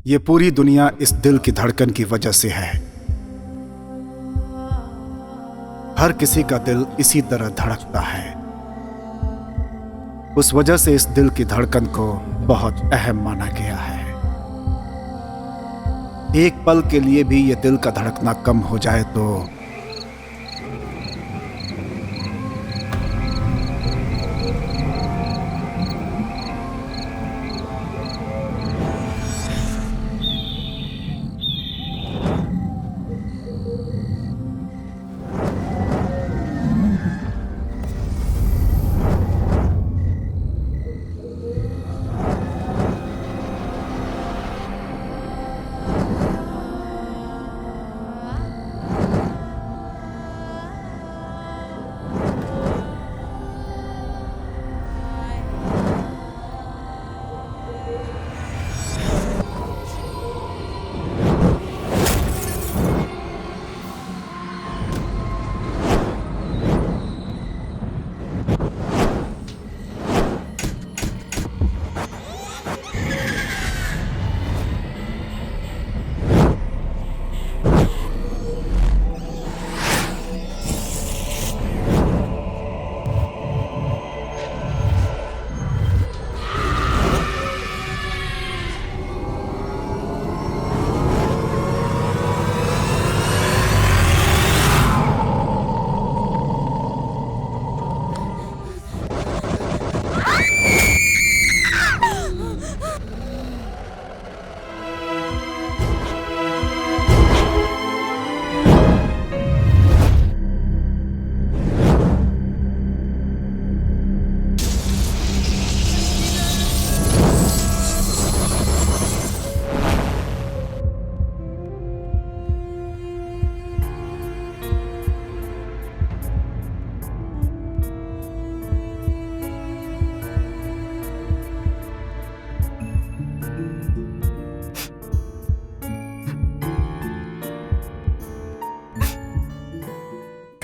ये पूरी दुनिया इस दिल की धड़कन की वजह से है। हर किसी का दिल इसी तरह धड़कता है। उस वजह से इस दिल की धड़कन को बहुत अहम माना गया है। एक पल के लिए भी ये दिल का धड़कना कम हो जाए तो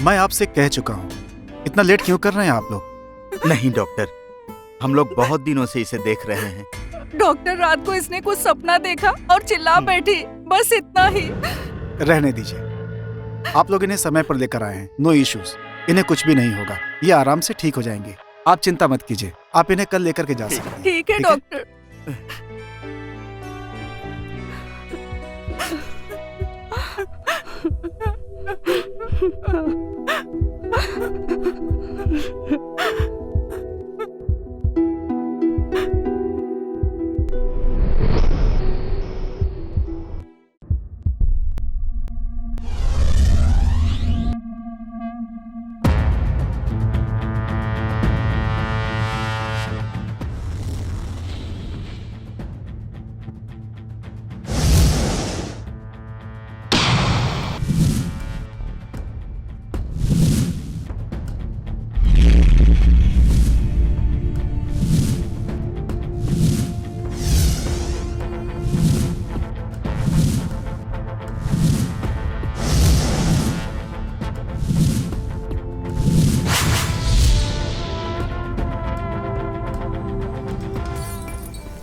मैं आपसे कह चुका हूं। इतना लेट क्यों कर रहे हैं आप लोग? नहीं डॉक्टर, हम लोग बहुत दिनों से इसे देख रहे हैं। डॉक्टर, रात को इसने कुछ सपना देखा और चिल्ला बैठी, बस इतना ही। रहने दीजिए। आप लोग इन्हें समय पर लेकर आए हैं। नो इश्यूज, इन्हें कुछ भी नहीं होगा। ये आराम से ठीक हो जाएंगे। आप चिंता मत कीजिए। आप इन्हें कल लेकर के जा सकते हैं। ठीक है डॉक्टर।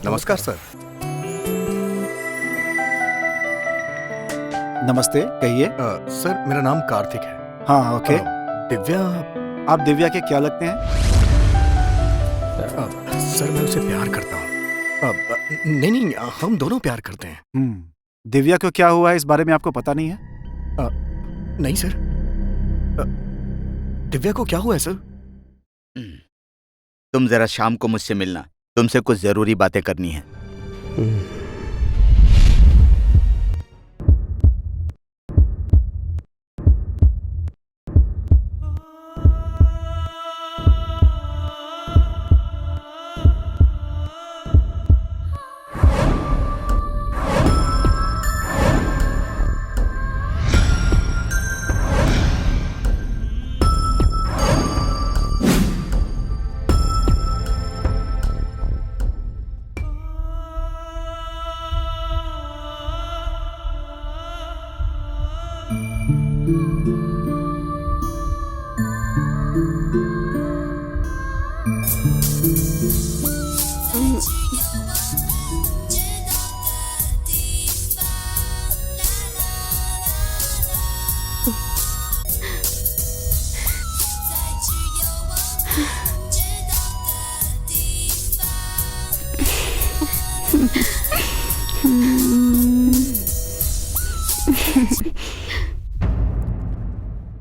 नमस्कार सर। नमस्ते, कहिए। सर मेरा नाम कार्तिक है। हाँ, ओके। दिव्या, आप दिव्या के क्या लगते हैं? सर मैं उसे प्यार करता हूँ। नहीं नहीं, हम दोनों प्यार करते हैं। दिव्या को क्या हुआ है इस बारे में आपको पता नहीं है? नहीं सर। दिव्या को क्या हुआ है सर? तुम जरा शाम को मुझसे मिलना, तुमसे कुछ जरूरी बातें करनी है।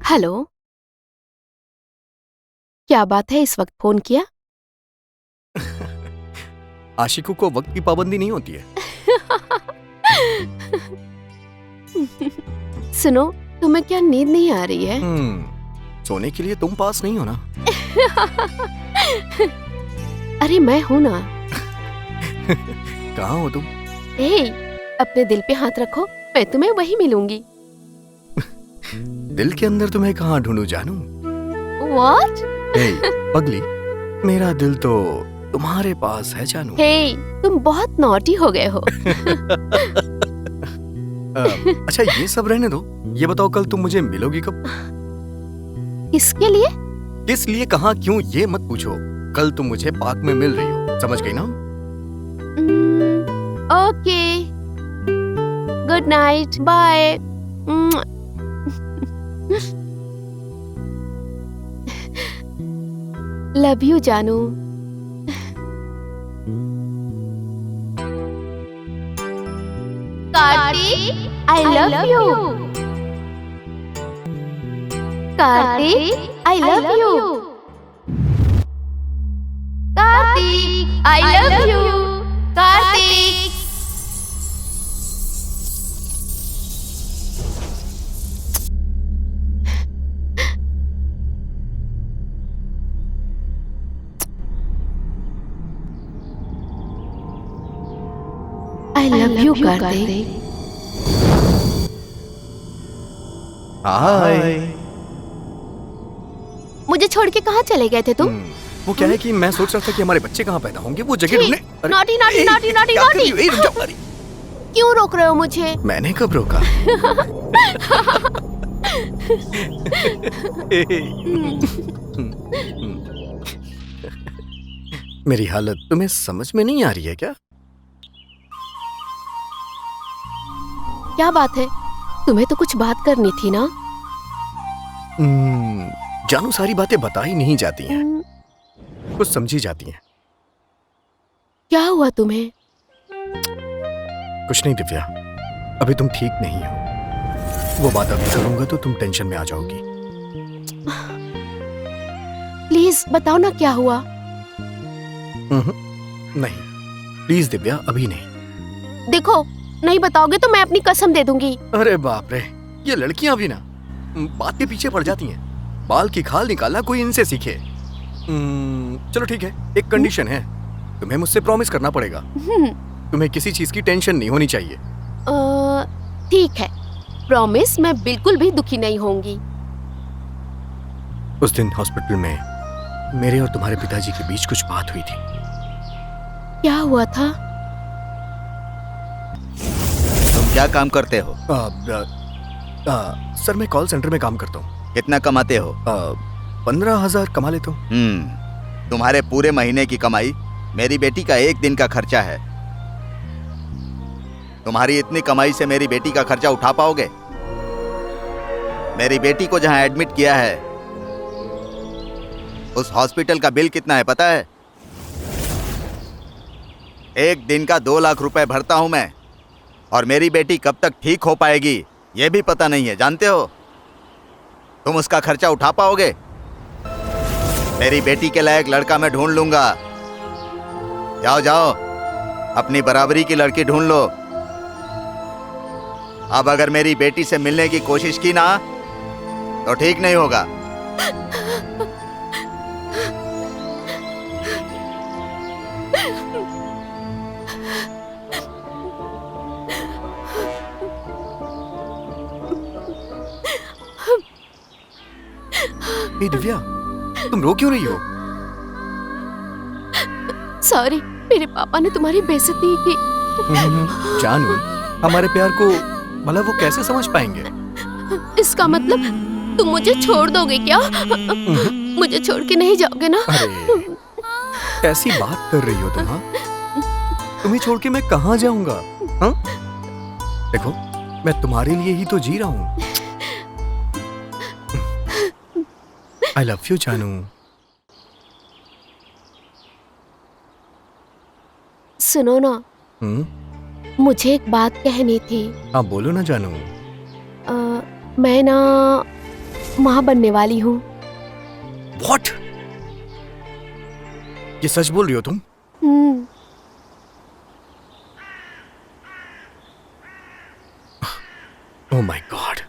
हेलो, क्या बात है, इस वक्त फोन किया? आशिकों को वक्त की पाबंदी नहीं होती है। सुनो, तुम्हें क्या नींद नहीं आ रही है? सोने के लिए तुम पास नहीं हो ना। अरे मैं हूं ना। कहाँ हो तुम? ए, अपने दिल पे हाथ रखो, मैं तुम्हें वही मिलूंगी। दिल के अंदर तुम्हें कहाँ ढूंढूं जानू? What? हे पगली, मेरा दिल तो तुम्हारे पास है जानू। हे, तुम बहुत नॉटी हो गए हो। अच्छा ये सब रहने दो, ये बताओ कल तुम मुझे मिलोगी कब? किसके लिए? किस लिए, कहाँ, क्यों, ये मत पूछो। कल तुम मुझे पार्क में मिल रही हो, समझ गई ना? Okay, good night, bye. Love you जानू। Kartik, I love you. Kartik, I love you. Kartik, I love you. Kartik. I love you, Kartik. Hi. मुझे छोड़ के कहाँ चले गए थे तुम? वो क्या है कि मैं सोच रहा था कि हमारे बच्चे कहाँ पैदा होंगे, वो जगह ढूंढने। Naughty naughty naughty naughty naughty. क्यों रोक रहे हो मुझे? मैंने कब रोका? मेरी हालत तुम्हें समझ में नहीं आ रही है क्या? क्या बात है? तुम्हें तो कुछ बात करनी थी ना? जानू, सारी बातें बताई नहीं जाती हैं, कुछ समझी जाती हैं। क्या हुआ तुम्हें? कुछ नहीं दिव्या, अभी तुम ठीक नहीं हो। वो बात अभी करूंगा तो तुम टेंशन में आ जाओगी। प्लीज बताओ ना क्या हुआ। नहीं प्लीज दिव्या, अभी नहीं। देखो, नहीं बताओगे तो मैं अपनी कसम दे दूंगी। अरे बाप रे, ये लड़कियां भी ना बात के पीछे पड़ जाती हैं। बाल की खाल निकालना कोई इनसे सीखे। चलो ठीक है, एक कंडीशन है, तुम्हें मुझसे प्रॉमिस करना पड़ेगा। तुम्हें किसी चीज की टेंशन नहीं होनी चाहिए। ठीक है, प्रॉमिस, मैं बिल्कुल भी दुखी नहीं होंगी। उस दिन हॉस्पिटल में मेरे और तुम्हारे पिताजी के बीच कुछ बात हुई थी। क्या हुआ था? तुम क्या काम करते हो? सर मैं कॉल सेंटर में काम करता हूँ। कितना कमाते हो? 15,000 कमा लेता हूँ। तुम्हारे पूरे महीने की कमाई मेरी बेटी का एक दिन का खर्चा है। तुम्हारी इतनी कमाई से मेरी बेटी का खर्चा उठा पाओगे? मेरी बेटी को जहां एडमिट किया है उस हॉस्पिटल का बिल कितना है पता है? एक दिन का 2 लाख रुपए भरता हूं मैं, और मेरी बेटी कब तक ठीक हो पाएगी ये भी पता नहीं है, जानते हो? तुम उसका खर्चा उठा पाओगे? मेरी बेटी के लायक लड़का मैं ढूंढ लूंगा। जाओ जाओ, अपनी बराबरी की लड़की ढूंढ लो। अब अगर मेरी बेटी से मिलने की कोशिश की ना तो ठीक नहीं होगा। हे दिव्या, तुम रो क्यों रही हो? सॉरी, मेरे पापा ने तुम्हारी बेइज्जती की। जानू, हमारे प्यार को भला वो कैसे समझ पाएंगे? इसका मतलब तुम मुझे छोड़ दोगे क्या? मुझे छोड़ के नहीं जाओगे ना? अरे कैसी बात कर रही हो तुम? हाँ, तुम्हें छोड़ के मैं कहाँ जाऊंगा? हाँ, देखो मैं तुम्हारे लिए ही तो जी रहा हूँ। I love you जानू। सुनो ना, मुझे एक बात कहनी थी। हाँ बोलो ना जानू। मैं ना माँ बनने वाली हूँ। व्हाट? ये सच बोल रही हो तुम? ओह माय गॉड,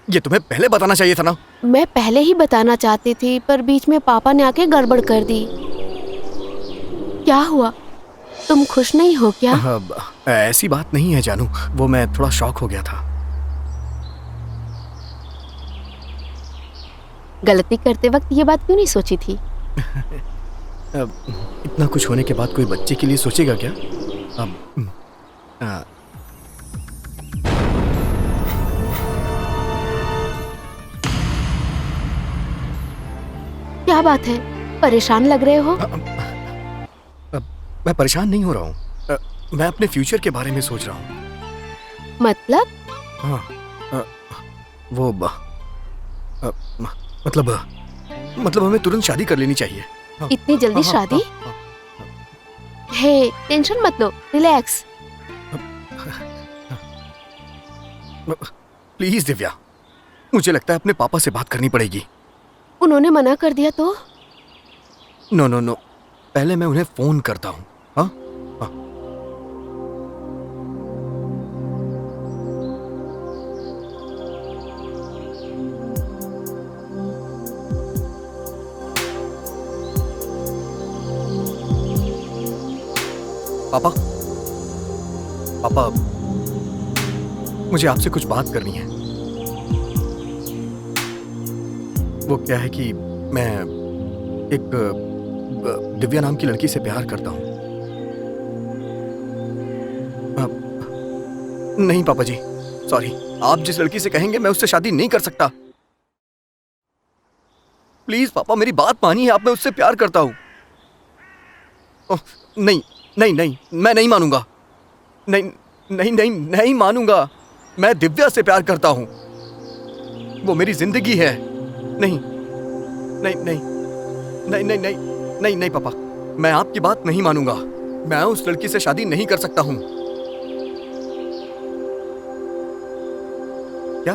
ये तुम्हें पहले बताना चाहिए था ना। मैं पहले ही बताना चाहती थी, पर बीच में पापा ने आके गड़बड़ कर दी। क्या हुआ, तुम खुश नहीं हो क्या? ऐसी बात नहीं है जानू, वो मैं थोड़ा शॉक हो गया था। गलती करते वक्त ये बात क्यों नहीं सोची थी? इतना कुछ होने के बाद कोई बच्चे के लिए सोचेगा क्या? क्या बात है, परेशान लग रहे हो? मैं परेशान नहीं हो रहा हूँ, मैं अपने फ्यूचर के बारे में सोच रहा हूँ। मतलब? हाँ, वो मतलब हमें तुरंत शादी कर लेनी चाहिए। हाँ, इतनी जल्दी हाँ, शादी? हाँ, हे, टेंशन मत लो, रिलैक्स। प्लीज दिव्या, मुझे लगता है अपने पापा से बात करनी पड़ेगी। उन्होंने मना कर दिया तो? नो नो नो, पहले मैं उन्हें फोन करता हूँ। हाँ हाँ। पापा, पापा, मुझे आपसे कुछ बात करनी है। वो क्या है कि मैं एक दिव्या नाम की लड़की से प्यार करता हूँ। नहीं पापा जी, सॉरी, आप जिस लड़की से कहेंगे मैं उससे शादी नहीं कर सकता। प्लीज पापा, मेरी बात मानिए, आप, मैं उससे प्यार करता हूँ। नहीं नहीं नहीं, मैं नहीं मानूंगा। नहीं नहीं नहीं नहीं मानूंगा। मैं दिव्या से प्यार करता हूँ, वो मेरी जिंदगी है। नहीं नहीं नहीं नहीं नहीं नहीं नहीं नहीं पापा, मैं आपकी बात नहीं मानूंगा। मैं उस लड़की से शादी नहीं कर सकता हूं। क्या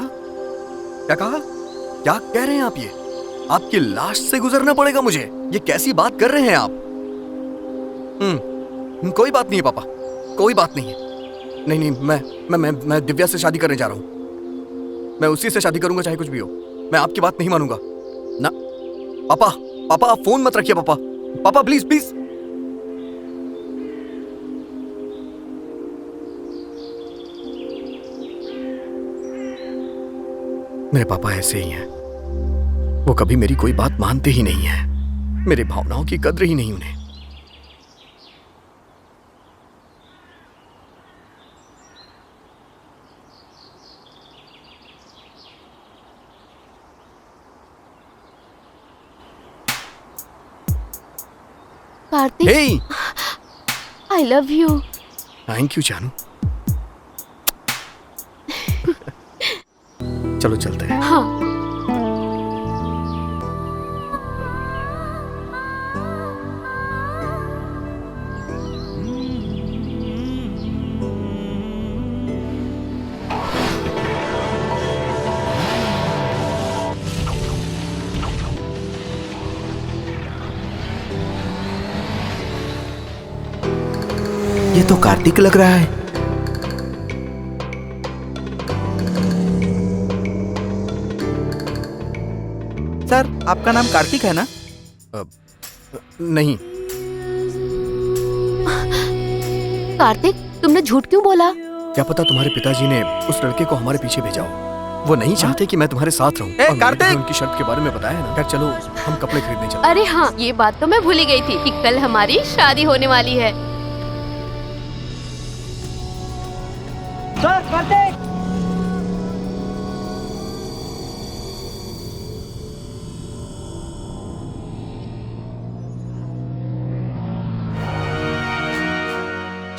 क्या कहा? क्या कह रहे हैं आप? ये आपकी लाश से गुजरना पड़ेगा मुझे? ये कैसी बात कर रहे हैं आप? कोई बात नहीं है पापा, कोई बात नहीं है। नहीं नहीं, मैं दिव्या से शादी करने जा रहा हूं। मैं उसी से शादी करूंगा चाहे कुछ भी हो। मैं आपकी बात नहीं मानूंगा ना। पापा, पापा आप फोन मत रखिए। पापा, पापा प्लीज प्लीज। मेरे पापा ऐसे ही हैं, वो कभी मेरी कोई बात मानते ही नहीं हैं। मेरी भावनाओं की कद्र ही नहीं उन्हें। Kartik, hey, I love you. Thank you जानू। चलो चलते हैं। हाँ। ये तो कार्तिक लग रहा है। सर, आपका नाम कार्तिक है ना? नहीं। कार्तिक, तुमने झूठ क्यों बोला? क्या पता तुम्हारे पिताजी ने उस लड़के को हमारे पीछे भेजा हो। वो नहीं चाहते कि मैं तुम्हारे साथ रहूं। और मैंने तुम्हें उनकी शर्त के बारे में बताया ना। यार चलो, हम कपड़े खरीदने चलते हैं। अरे हाँ, ये बात तो मैं भूल ही गई थी कि कल हमारी शादी होने वाली है। सर, कार्तिक!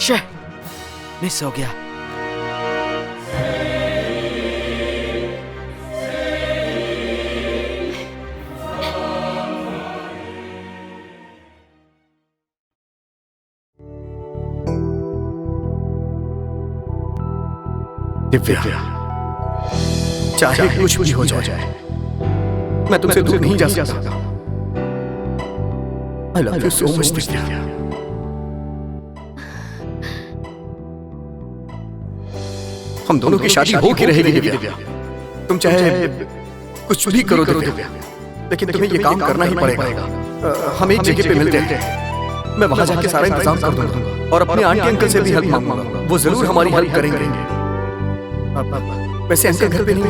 शे, मिस हो गया। दिव्या, चाहे कुछ भी हो जाए, मैं तुमसे दूर नहीं जा सकता। आई love you so much Divya. हम दोनों की शादी हो के रहेगी दिव्या। तुम चाहे कुछ भी करो दिव्या, लेकिन तुम्हें ये काम करना ही पड़ेगा। हम एक जगह पे मिलते हैं, मैं वहां जाके सारा इंतजाम कर दूंगा और अपने आंटी अंकल से भी हेल्प मांगूंगा। वो जरूर हमारी हेल्प करेंगे। वैसे अंकल घर पे नहीं है,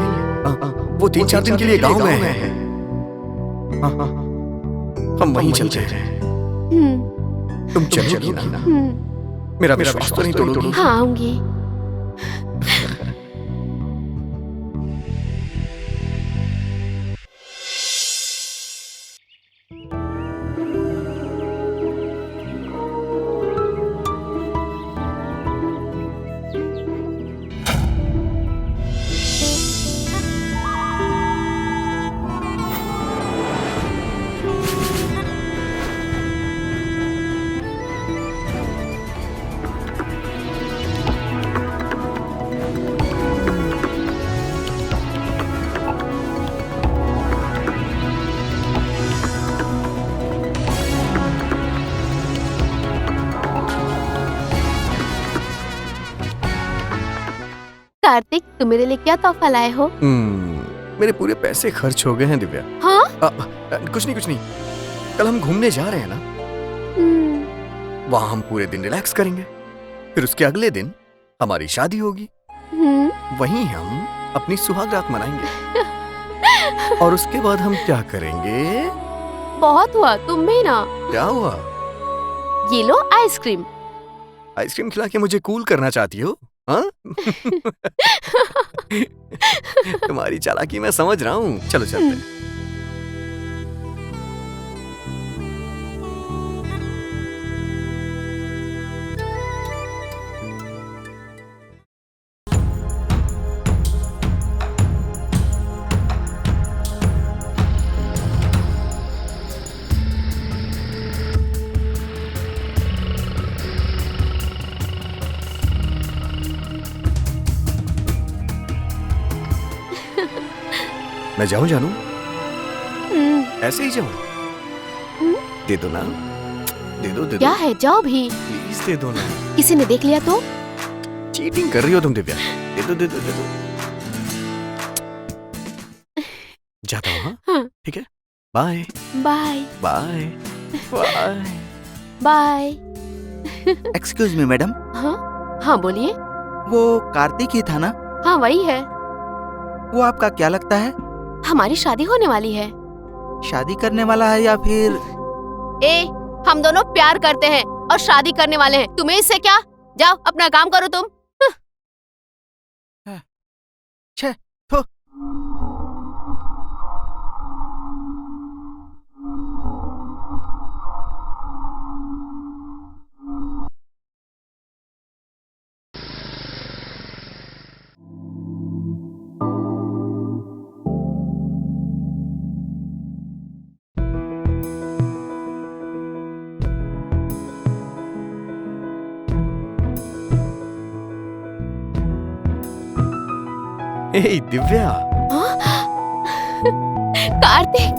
वो 3-4 दिन के लिए गांव में है। हम वहीं चलते हैं। तुम चलोगी ना? मेरा विश्वास तो नहीं तोड़ोगी? हाँ आऊंगी। कार्तिक, तुम मेरे लिए क्या तोहफा लाए हो? मेरे पूरे पैसे खर्च हो गए हैं दिव्या। हाँ? कुछ नहीं। कल हम घूमने जा रहे हैं ना, वहां हम पूरे दिन रिलैक्स करेंगे। फिर उसके अगले दिन हमारी शादी होगी। वहीं हम अपनी सुहाग रात मनाएंगे। और उसके बाद हम क्या करेंगे? बहुत हुआ, तुम भी ना। क्या हुआ? ये लो आइसक्रीम। आइसक्रीम खिला के मुझे कूल करना चाहती हो? हाँ? तुम्हारी चालाकी मैं समझ रहा हूँ। चलो चलते हैं। मैं जाऊं जानू? ऐसे ही जाऊं? दे दो ना, दे दो। क्या है, जाओ भी। प्लीज दे दो ना। किसी ने देख लिया तो? चीटिंग कर रही हो तुम दिव्या। दे दो। जाता हूँ। हाँ? ठीक है, bye bye bye bye bye. Excuse me madam, हाँ बोलिए। वो कार्तिक ही था ना? हाँ वही है। वो आपका क्या लगता है? हमारी शादी होने वाली है। शादी करने वाला है या फिर? हम दोनों प्यार करते हैं और शादी करने वाले हैं। तुम्हें इससे क्या? जाओ अपना काम करो तुम। छे, थो। हे दिव्या। कार्तिक।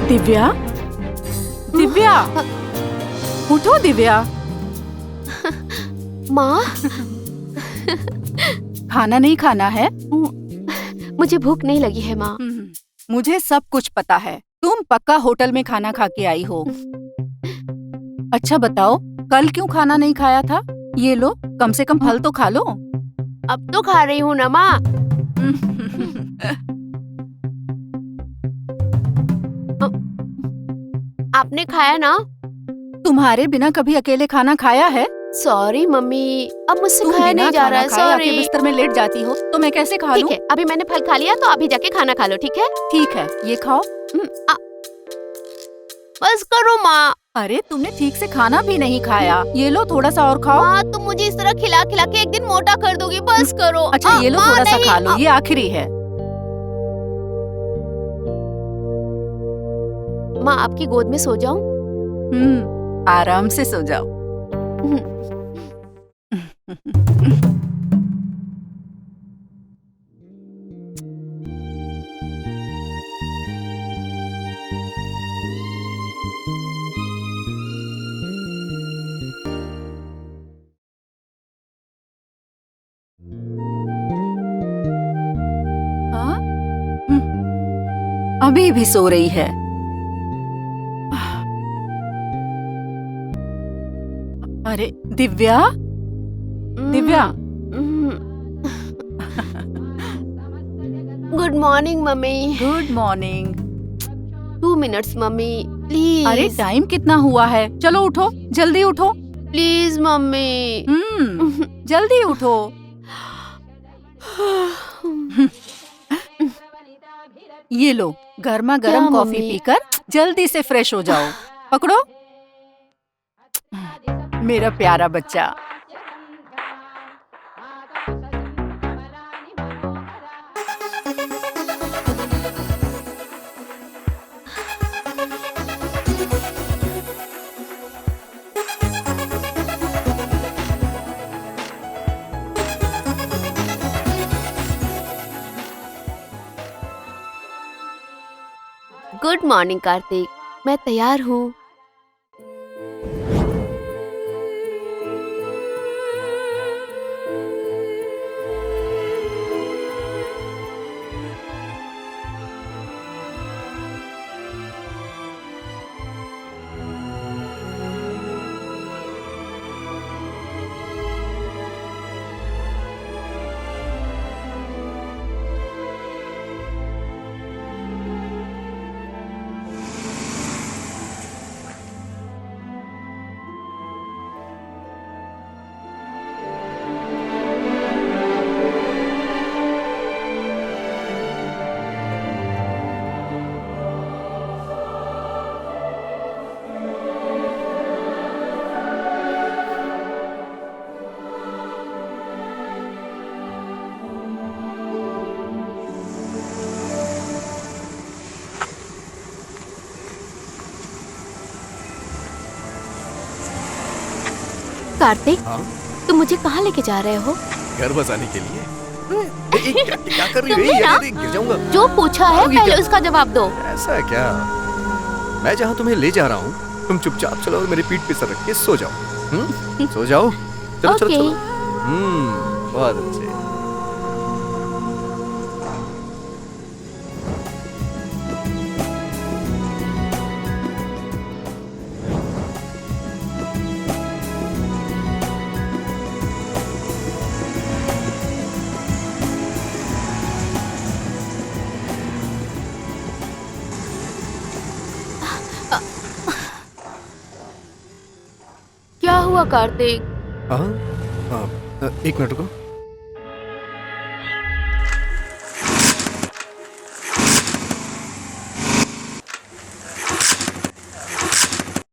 दिव्या, दिव्या, उठो दिव्या। माँ, खाना नहीं खाना है? मुझे भूख नहीं लगी है माँ। मुझे सब कुछ पता है। तुम पक्का होटल में खाना खा के आई हो। अच्छा बताओ, कल क्यों खाना नहीं खाया था? ये लो, कम से कम फल तो खा लो। अब तो खा रही हूँ ना माँ। आपने खाया ना? तुम्हारे बिना कभी अकेले खाना खाया है? सॉरी मम्मी, अब मुझसे तुम खाया बिना नहीं जा रहा खाना है। खाए आके सॉरी। बिस्तर में लेट जाती हो तो मैं कैसे खा ठीक लूं? है, अभी मैंने फल खा लिया तो अभी जाके खाना खा लो, ठीक है? ठीक है, ये खाओ। बस करो माँ। अरे तुमने ठीक से खाना भी नहीं खाया। ये लो थोड़ा सा और खाओ। माँ, तुम मुझे इस तरह खिला खिला के एक दिन मोटा कर दोगी। बस करो। अच्छा ये लो माँ, थोड़ा सा नहीं, खा लो, ये आखिरी है। माँ, आपकी गोद में सो जाऊं? आराम से सो जाओ। हाँ? अभी भी सो रही है। अरे Divya, Divya. Good morning mummy. Good morning. 2 minutes mummy, please. अरे टाइम कितना हुआ है? चलो उठो, जल्दी उठो। Please mummy. जल्दी उठो। ये लो, गर्मा क्या गर्म कॉफी मम्मी? पीकर जल्दी से फ्रेश हो जाओ। पकड़ो, मेरा प्यारा बच्चा। गुड मॉर्निंग कार्तिक, मैं तैयार हूँ। कार्तिक, हाँ? तुम मुझे कहाँ लेके जा रहे हो? घर बसाने के लिए। क्या कर रही तुमने है? ना गिर जाऊंगा। जो पूछा है ये पहले क्या? उसका जवाब दो। ऐसा है क्या? मैं जहाँ तुम्हें ले जा रहा हूँ, तुम चुपचाप चलो और मेरी पीठ पे सर रख के सो जाओ। सो जाओ। चलो चलो ओके। चलो। बहुत अच्छे। क्या हुआ कार्तिक? हाँ? एक मिनट रुको।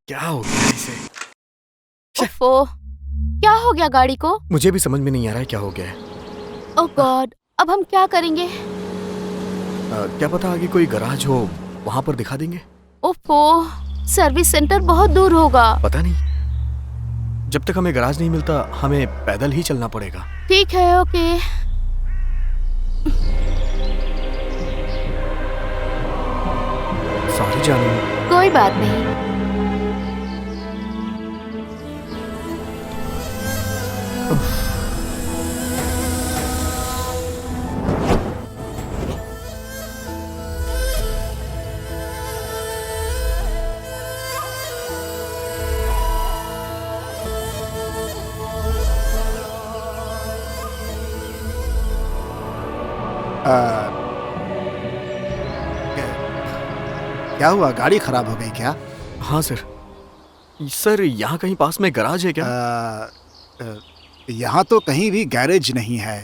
क्या हो गया इसे? ओफो, क्या हो गया गाड़ी को? मुझे भी समझ में नहीं आ रहा है क्या हो गया है। ओह गॉड, अब हम क्या करेंगे? क्या पता आगे कोई गराज हो, वहां पर दिखा देंगे। ओफो, सर्विस सेंटर बहुत दूर होगा। पता नहीं, जब तक हमें गराज नहीं मिलता हमें पैदल ही चलना पड़ेगा। ठीक है, ओके। सॉरी जानू, कोई बात नहीं। क्या हुआ, गाड़ी खराब हो गई क्या? हाँ सर। सर यहाँ कहीं पास में गैराज है क्या? यहाँ तो कहीं भी गैरेज नहीं है।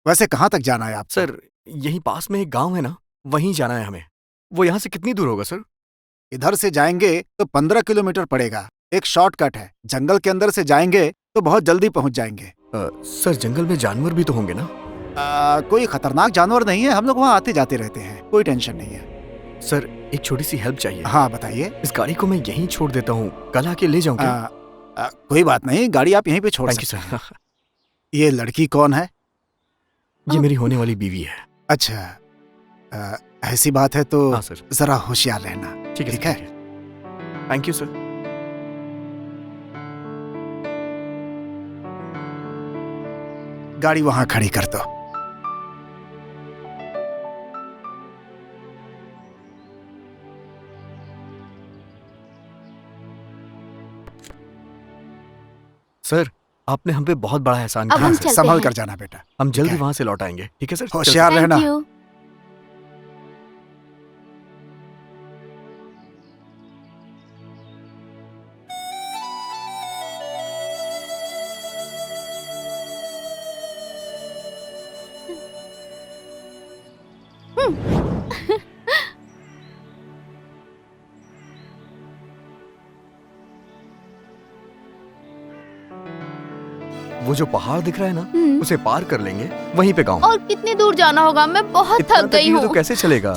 वैसे कहाँ तक जाना है आप? सर यहीं पास में एक गांव है ना, वहीं जाना है हमें। वो यहाँ से कितनी दूर होगा सर? इधर से जाएंगे तो 15 किलोमीटर पड़ेगा। एक शॉर्टकट है, जंगल के अंदर से जाएंगे तो बहुत जल्दी पहुंच जाएंगे। सर जंगल में जानवर भी तो होंगे ना? कोई खतरनाक जानवर नहीं है, हम लोग वहाँ आते जाते रहते हैं, कोई टेंशन नहीं है। सर एक छोटी सी हेल्प चाहिए। हाँ बताइए। इस गाड़ी को मैं यहीं छोड़ देता हूँ, कल आके ले जाऊंगा। कोई बात नहीं, गाड़ी आप यहीं पे छोड़ थैंक यू सकते हैं। सर। ये लड़की कौन है? ये मेरी होने वाली बीवी है। अच्छा, ऐसी बात है तो हाँ सर। जरा होशियार रहना। ठीक है ठीक सर, है। ठीक है। Thank you sir. गाड़ी वहां खड़ी कर दो। सर आपने हम पे बहुत बड़ा एहसान अब किया हम सर। चलते संभल हैं। कर जाना बेटा। हम जल्दी ठीक है। वहां से लौट आएंगे। ठीक है सर। होशियार रहना। Thank you. वो जो पहाड़ दिख रहा है ना, हम्म। उसे पार कर लेंगे, वहीं पे गाँव। और कितनी दूर जाना होगा? मैं बहुत इतना थक गई तकलीफ हूँ। तो कैसे चलेगा?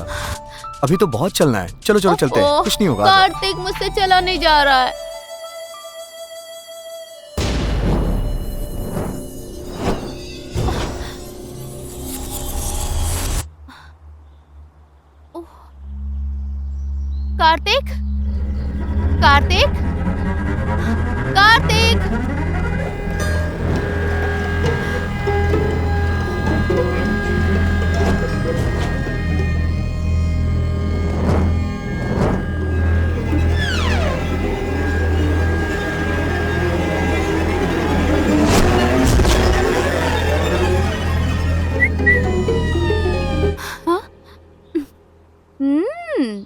अभी तो बहुत चलना है। चलो चलो चलते हैं, ओह, कुछ नहीं होगा। कार्तिक मुझसे चला नहीं जा रहा है। ओह, कार्तिक, कार्तिक, कार्तिक। हाँ? हम्म।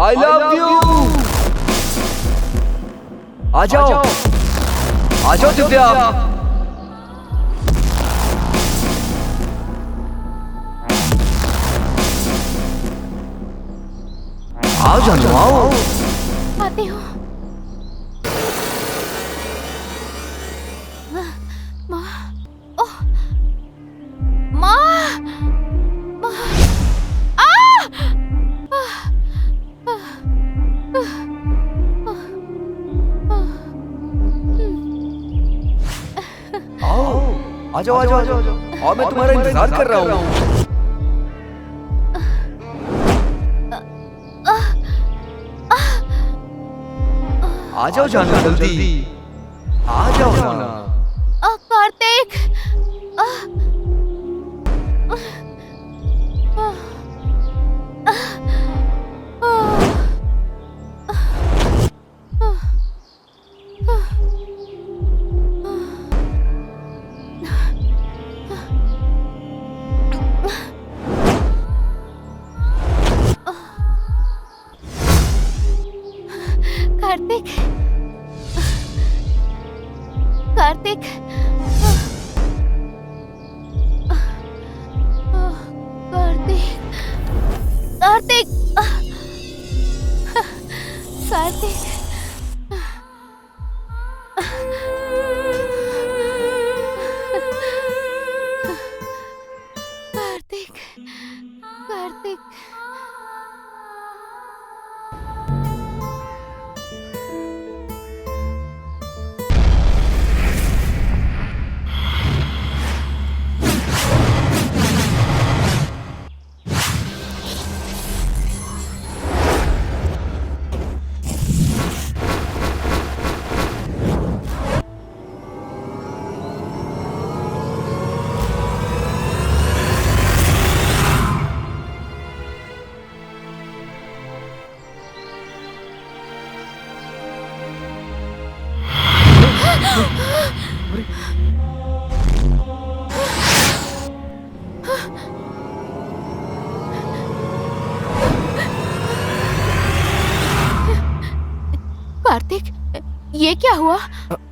I love you। आ जाओ, आ जाओ दिव्या। आओ जानू आओ। आती हूँ। माँ, ओह, माँ, माँ, आओ, आ जाओ आ जाओ आ जाओ। और मैं तुम्हारा इंतजार कर रहा हूँ। आ जाओ जानू जल्दी, आ जाओ ना। कार्तिक, कार्तिक, कार्तिक, कार्तिक, कार्तिक, कार्तिक। कार्तिक, कार्तिक। कार्तिक, ये क्या हुआ?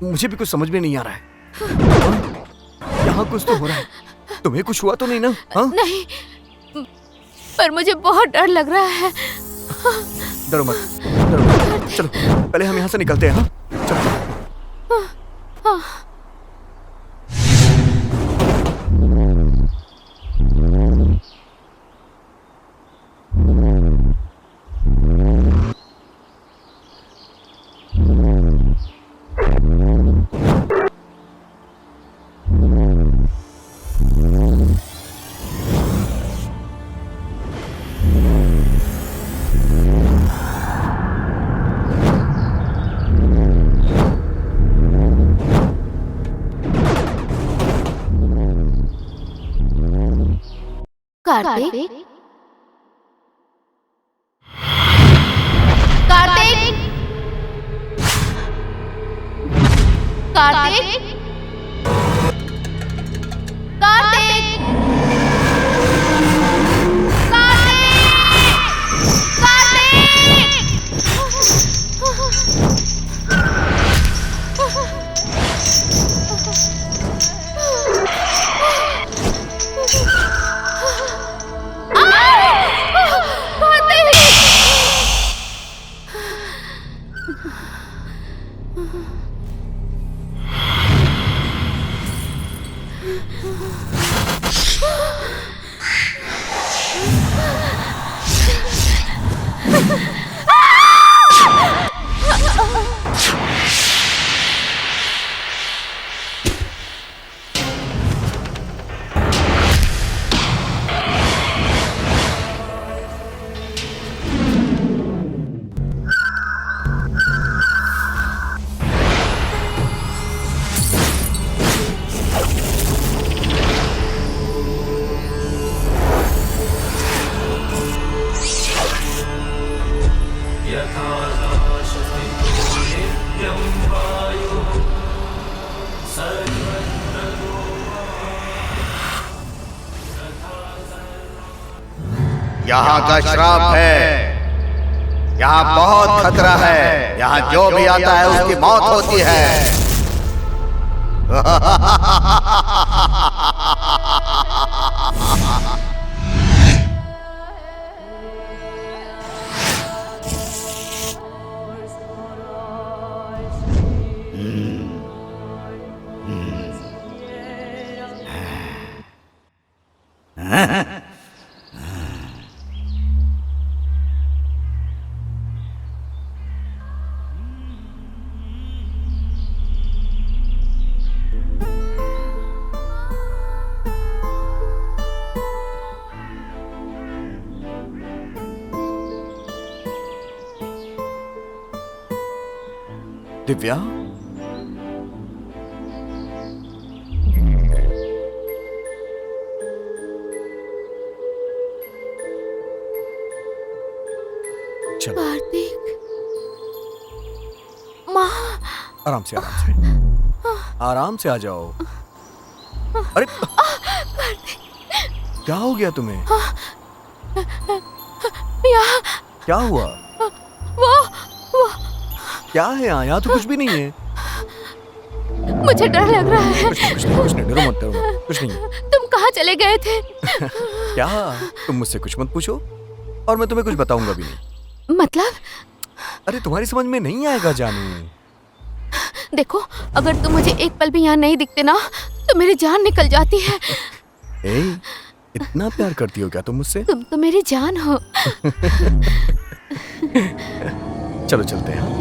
मुझे भी कुछ समझ में नहीं आ रहा है। यहाँ कुछ तो हो रहा है। तुम्हें कुछ हुआ तो नहीं ना? हाँ? नहीं, पर मुझे बहुत डर लग रहा है। डरो मत, डरो मत। चलो पहले हम यहाँ से निकलते हैं। हाँ? चलो। कार्तिक, कार्तिक, कार्तिक, कार्तिक, यहाँ का श्राप है। यहाँ बहुत खतरा है। यहाँ जो भी आता है उसकी मौत होती है। दिव्या, चलो कार्तिक, माँ। आराम से, आराम से, आराम से आ जाओ। अरे क्या हो गया तुम्हें? यहाँ क्या हुआ? वो क्या है यहाँ तो कुछ भी नहीं है। मुझे डर लग रहा है। कुछ नहीं, डरो मत, कुछ नहीं। तुम कहाँ चले गए थे? क्या? तुम मुझसे कुछ मत पूछो और मैं तुम्हें कुछ बताऊंगा भी नहीं। मतलब? अरे तुम्हारी समझ में नहीं आएगा जानू। देखो, अगर तुम मुझे एक पल भी यहाँ नहीं दिखते ना तो मेरी जान निकल जाती है। ए, इतना प्यार करती हो क्या तुम मुझसे? तुम तो मेरी जान हो। चलो चलते हैं।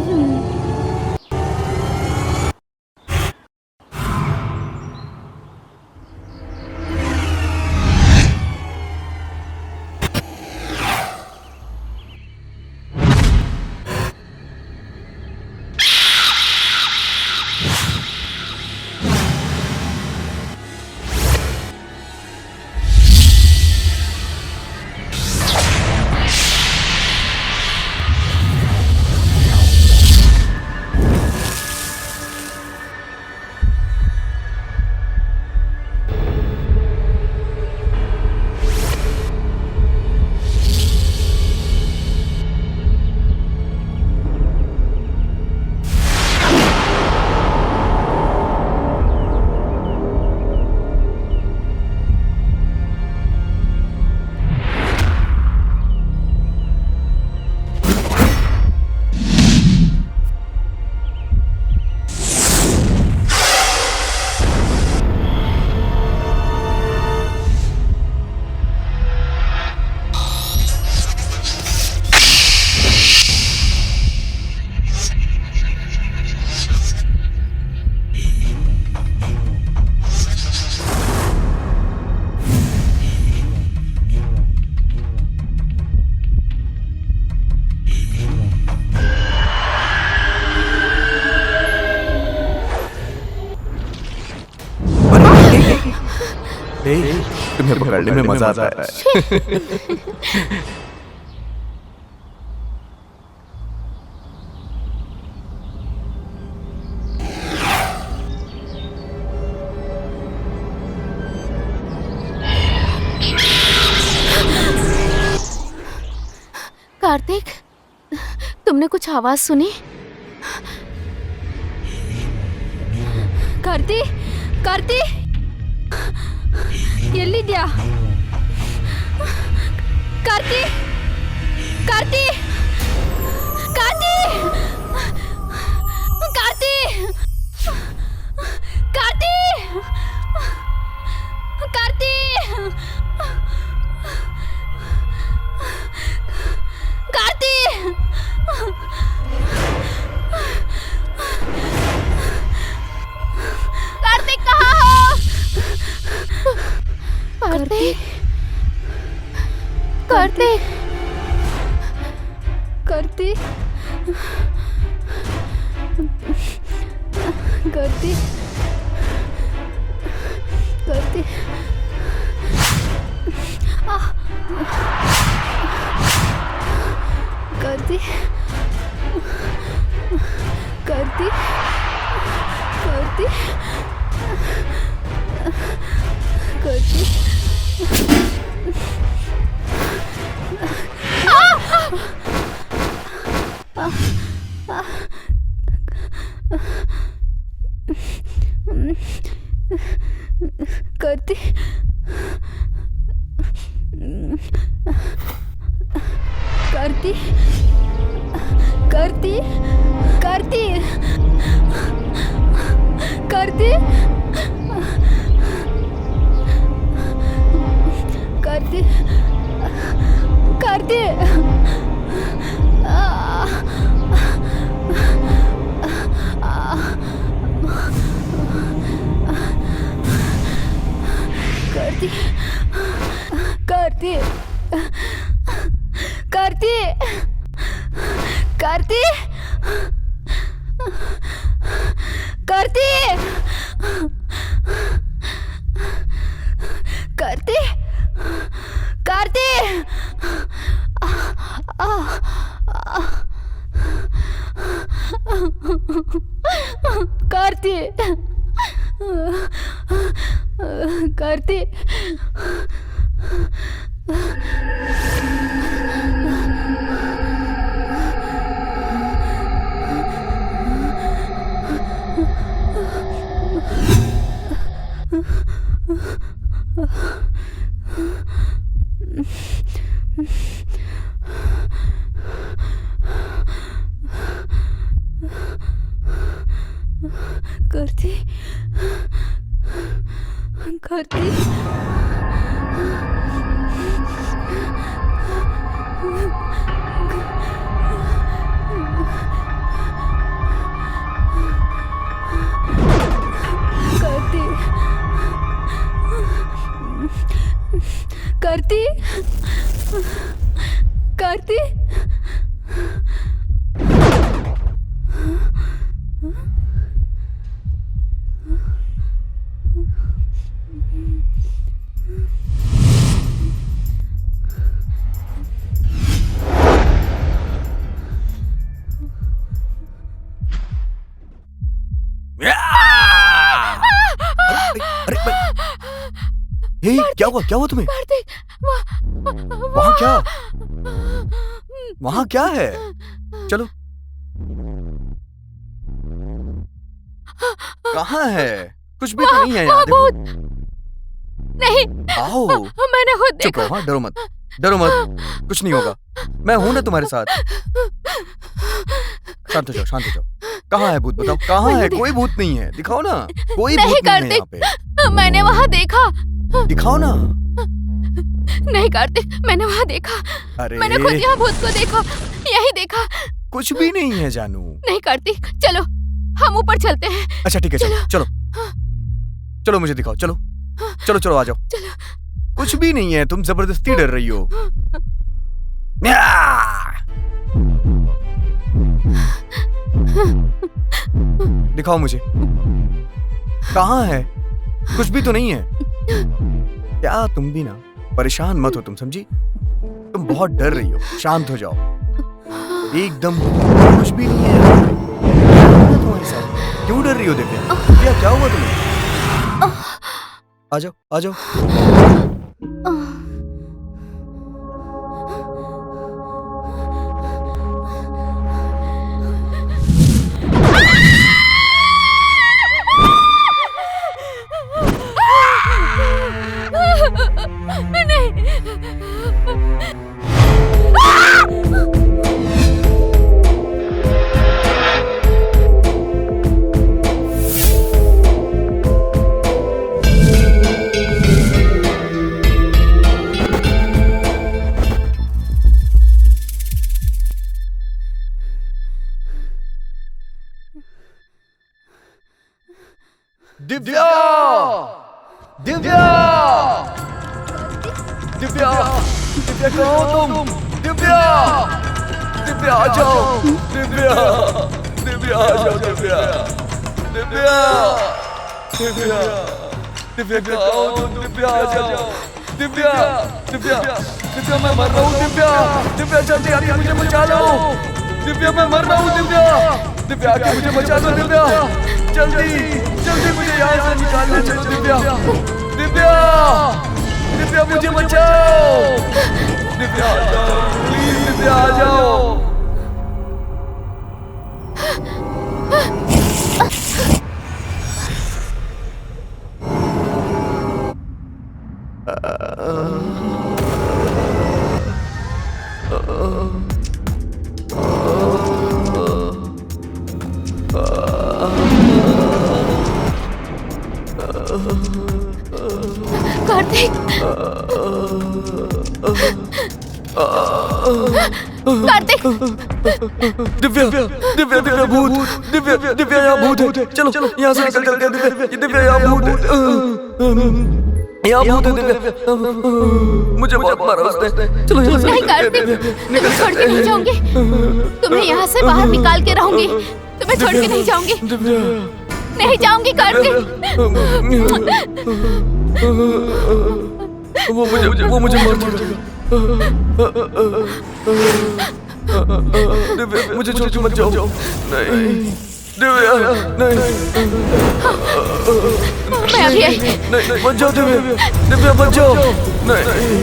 तुम्हें पकड़ने में मजा आता है। कार्तिक, तुमने कुछ आवाज सुनी? कार्तिक, कार्तिक, ಎಲ್ಲಿದ್ಯಾ? ಕಾರ್ತಿ, ಕಾರ್ತಿ, ಕಾರ್ತಿ, ಕಾರ್ತಿ, ಕಾರ್ತಿ, ಕಾರ್ತಿ, ಕಾರ್ತಿ, कार्तिक कहाँ हो? कार्तिक, कार्तिक, कार्तिक, कार्तिक, कार्तिक, कार्तिक, कार्तिक, कार्तिक, कार्तिक, करती करती करती करती करती करती करती करती करती करती करती करती करती करती करती करती कार्तिक, कार्तिक, कार्तिक, हे, क्या हुआ तुम्हें? कार्तिक, वहाँ क्या? वहाँ क्या है? चलो। कहाँ है? कुछ भी तो नहीं है यहाँ, देखो। नहीं, आओ। मैंने खुद चुप देखा। रहो, हाँ, डरो मत, कुछ नहीं होगा, मैं हूं ना तुम्हारे साथ। शांत हो जाओ। कहाँ है भूत, बताओ कहाँ है? कोई भूत नहीं है, दिखाओ ना। कोई नहीं भूत नहीं है यहाँ कार्तिक, मैंने वहाँ देखा। पे, दिखाओ ना। नहीं कार्तिक, मैंने वहाँ देखा। अरे मैंने खुद यहाँ भूत को देखा, यही देखा। कुछ भी नहीं है जानू। नहीं कार्तिक, चलो हम ऊपर चलते हैं। अच्छा ठीक है, चलो मुझे दिखाओ, चलो आ जाओ। कुछ भी नहीं है, तुम जबरदस्ती डर रही हो। दिखाओ मुझे, कहाँ है? कुछ भी तो नहीं है। क्या तुम भी ना परेशान मत हो, तुम समझी? तुम बहुत डर रही हो, शांत हो जाओ एकदम। कुछ भी नहीं है तुम्हारे साथ। क्यों डर रही हो दिव्या? क्या हुआ तुम्हें? आ जाओ। दिव्या कहाँ हो तुम? दिव्या आ जाओ। दिव्या आ जाओ। दिव्या कहाँ हो तुम? दिव्या आ जाओ। दिव्या मैं मर रहा हूँ। दिव्या जल्दी आके मुझे बचा लो। दिव्या मैं मर रहा हूँ। दिव्या आके मुझे बचा लो। दिव्या जल्दी मुझे यहाँ से निकालने चलो। दिव्या मुझे बचाओ। दिव्या आ जाओ, प्लीज दिव्या आ जाओ। कार्तिक, दिव्या भूत। दिव्या यहाँ भूत है। चलो यहाँ से निकल चलते हैं। दिव्या यहाँ भूत है। दिव्या मुझे बहुत मारा उसने। चलो यहाँ से नहीं कार्तिक, तुम्हें छोड़ के नहीं जाऊंगी। तुम्हें यहाँ से बाहर निकाल के रहूंगी। तुम्हें छोड़ के नहीं जाऊंगी। नहीं जाऊंगी कार्तिक। वो मुझे मार देगा। दिव्या मुझे छोड़ के मत जाओ। नहीं दिव्या, नहीं मैं अभी आई। नहीं मत जाओ। दिव्या मत जाओ। नहीं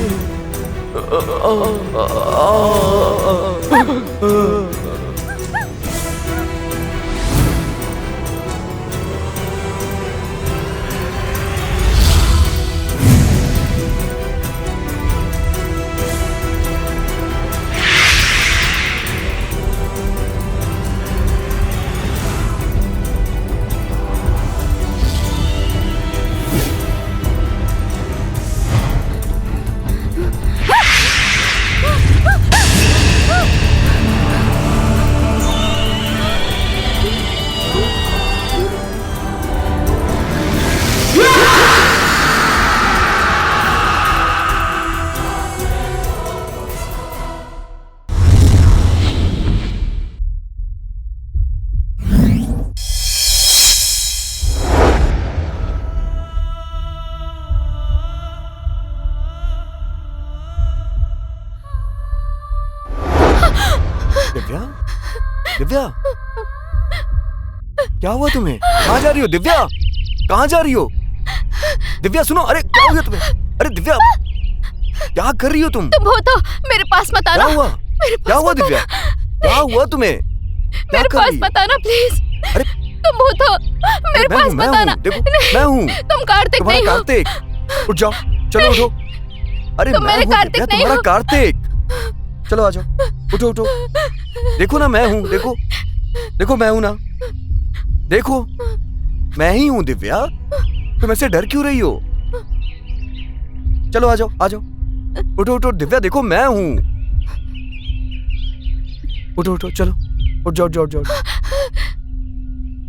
दिव्या, दिव्या, क्या हुआ तुम्हें? कहाँ जा रही हो दिव्या? कहाँ जा रही हो? दिव्या सुनो, अरे क्या हो गया तुम्हें? अरे दिव्या, क्या कर रही हो तुम? तुम हो तो मेरे पास मत आना। क्या हुआ? क्या हुआ दिव्या? क्या हुआ तुम्हें? क्या मेरे कर पास रही है? मत आना प्लीज। अरे तुम हो तो मेरे पास मैं मत आना। हूँ, देखो मैं हूँ तुम कार्तिक तुम्हारा नहीं हो। कार्तिक। उठ जाओ, चलो उठो। अरे तुम मैं मेरे हूँ कार्तिक दिव्या, नहीं तुम्हारा हो। कार्तिक। चलो आ जाओ, उठो उठो। देखो ना मैं हूँ, देखो देखो मैं हूँ ना, देखो मैं ही हूँ दिव्या। तुम ऐसे डर क्यों रही हो? चलो आ जाओ, आ जाओ, उठो उठो दिव्या, देखो मैं हूँ। उठो उठो, चलो उठ जाओ, उठ जाओ, उठ जाओ,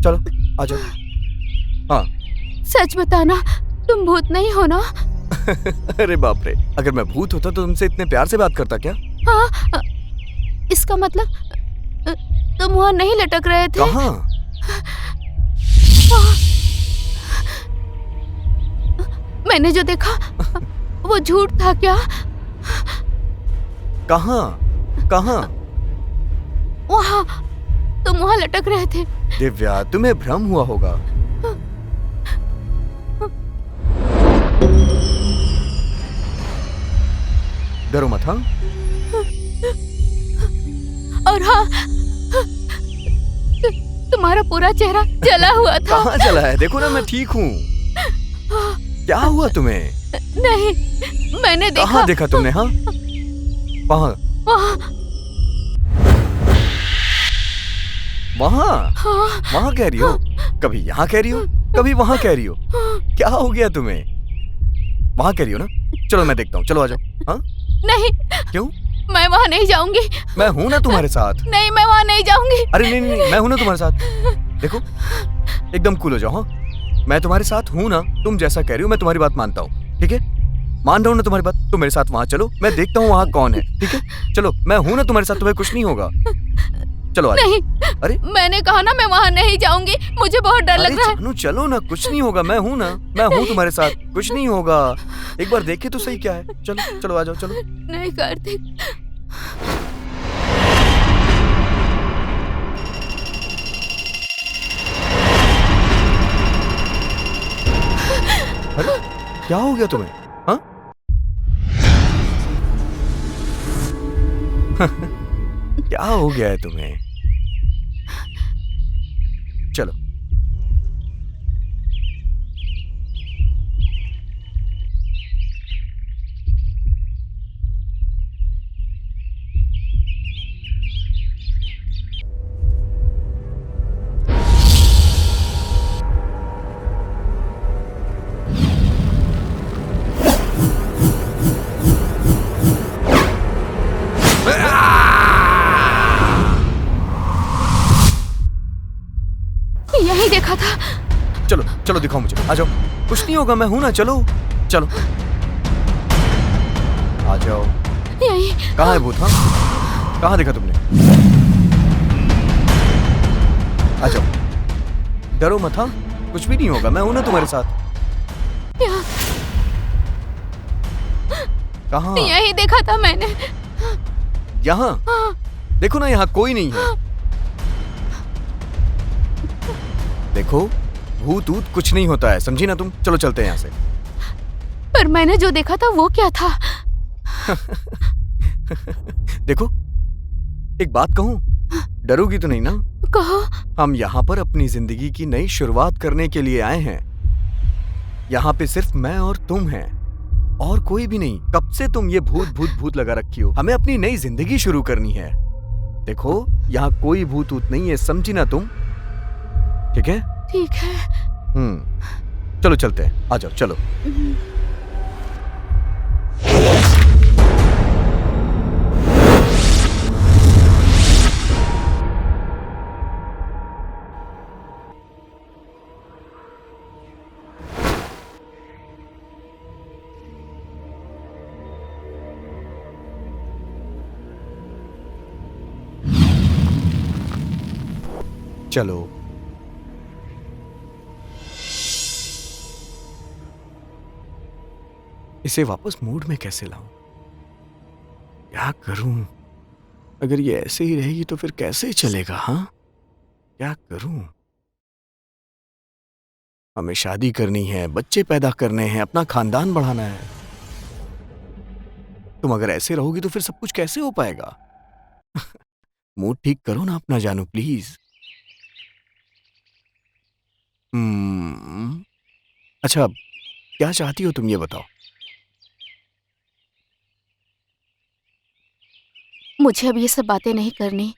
चलो आ जाओ। हाँ सच बताना, तुम भूत नहीं हो ना? अरे बाप रे, अगर मैं भूत होता तो तुमसे इतने प्यार से बात करता क्या? हाँ, इसका मतलब तुम वहाँ नहीं लटक रहे थे? कहाँ? मैंने जो देखा वो झूठ था क्या? कहाँ? कहाँ? वहाँ, तुम वहाँ लटक रहे थे। दिव्या, तुम्हें भ्रम हुआ होगा। डरो मत, हाँ? और हाँ, तुम्हारा पूरा चेहरा जला हुआ था। कहाँ चला है? देखो ना मैं ठीक हूँ। क्या हुआ तुम्हें? नहीं, मैंने देखा। कहाँ देखा तुमने? हाँ, वहाँ वहाँ, वहाँ हाँ, वहाँ कह रही हो? कभी यहाँ कह रही हो, कभी वहाँ कह रही हो। क्या हो गया तुम्हें? वहाँ कह रही हो ना? चलो मैं देखता हूँ, चलो आ जाओ। हाँ? नहीं, क्यों? मैं वहाँ नहीं जाऊंगी। मैं हूं ना तुम्हारे साथ। नहीं, मैं वहाँ नहीं जाऊंगी। अरे नहीं नहीं, मैं हूं ना तुम्हारे साथ। देखो, एकदम कूल हो जाओ। हाँ, मैं तुम्हारे साथ हूं ना। तुम जैसा कह रही हो मैं तुम्हारी बात मानता हूँ, ठीक है? मान रहा हूँ ना तुम्हारी बात। तुम मेरे साथ वहाँ चलो, मैं देखता हूँ वहाँ कौन है, ठीक है? चलो, मैं हूं ना तुम्हारे साथ, तुम्हें कुछ नहीं होगा। चलो आ जाओ। नहीं, अरे मैंने कहा ना मैं वहाँ नहीं जाऊंगी। मुझे बहुत डर अरे लग रहा है। जानू, चलो ना, कुछ नहीं होगा। मैं हूं ना, मैं हूं तुम्हारे साथ, कुछ नहीं होगा। एक बार देखे तो सही क्या है। चलो चलो आ जाओ, चलो। नहीं कार्तिक, अरे क्या हो गया तुम्हें? हाँ? क्या हो गया है तुम्हें? चलो यही देखा था। चलो चलो, दिखाओ मुझे। आ जाओ, कुछ नहीं होगा, मैं हूं ना। चलो चलो आ जाओ। यही। कहाँ है भूत? हाँ, कहाँ देखा तुमने? आ जाओ, डरो मत। हाँ, कुछ भी नहीं होगा, मैं हूं ना तुम्हारे साथ। यहाँ, कहाँ? यही देखा था मैंने। यहाँ देखो ना, यहाँ कोई नहीं है। देखो, भूत ऊत कुछ नहीं होता है, समझी ना तुम? चलो चलते हैं यहाँ से। पर मैंने जो देखा था वो क्या था? देखो, एक बात कहूं, डरोगी तो नहीं ना? कहो। हम यहाँ पर अपनी जिंदगी की नई शुरुआत करने के लिए आए हैं। यहाँ पे सिर्फ मैं और तुम हैं, और कोई भी नहीं। कब से तुम ये भूत भूत भूत लगा रखी हो? हमें अपनी नई जिंदगी शुरू करनी है। देखो, यहाँ कोई भूत ऊत नहीं है, समझी ना तुम? ठीक है? ठीक है। चलो चलते हैं, आ जाओ, चलो। चलो इसे वापस मूड में कैसे लाऊं? क्या करूं? अगर ये ऐसे ही रहेगी तो फिर कैसे चलेगा? हाँ, क्या करूं? हमें शादी करनी है, बच्चे पैदा करने हैं, अपना खानदान बढ़ाना है। तुम अगर ऐसे रहोगी तो फिर सब कुछ कैसे हो पाएगा? मूड ठीक करो ना अपना जानू, प्लीज। अच्छा, क्या चाहती हो तुम, ये बताओ। मुझे अब ये सब बातें नहीं करनी।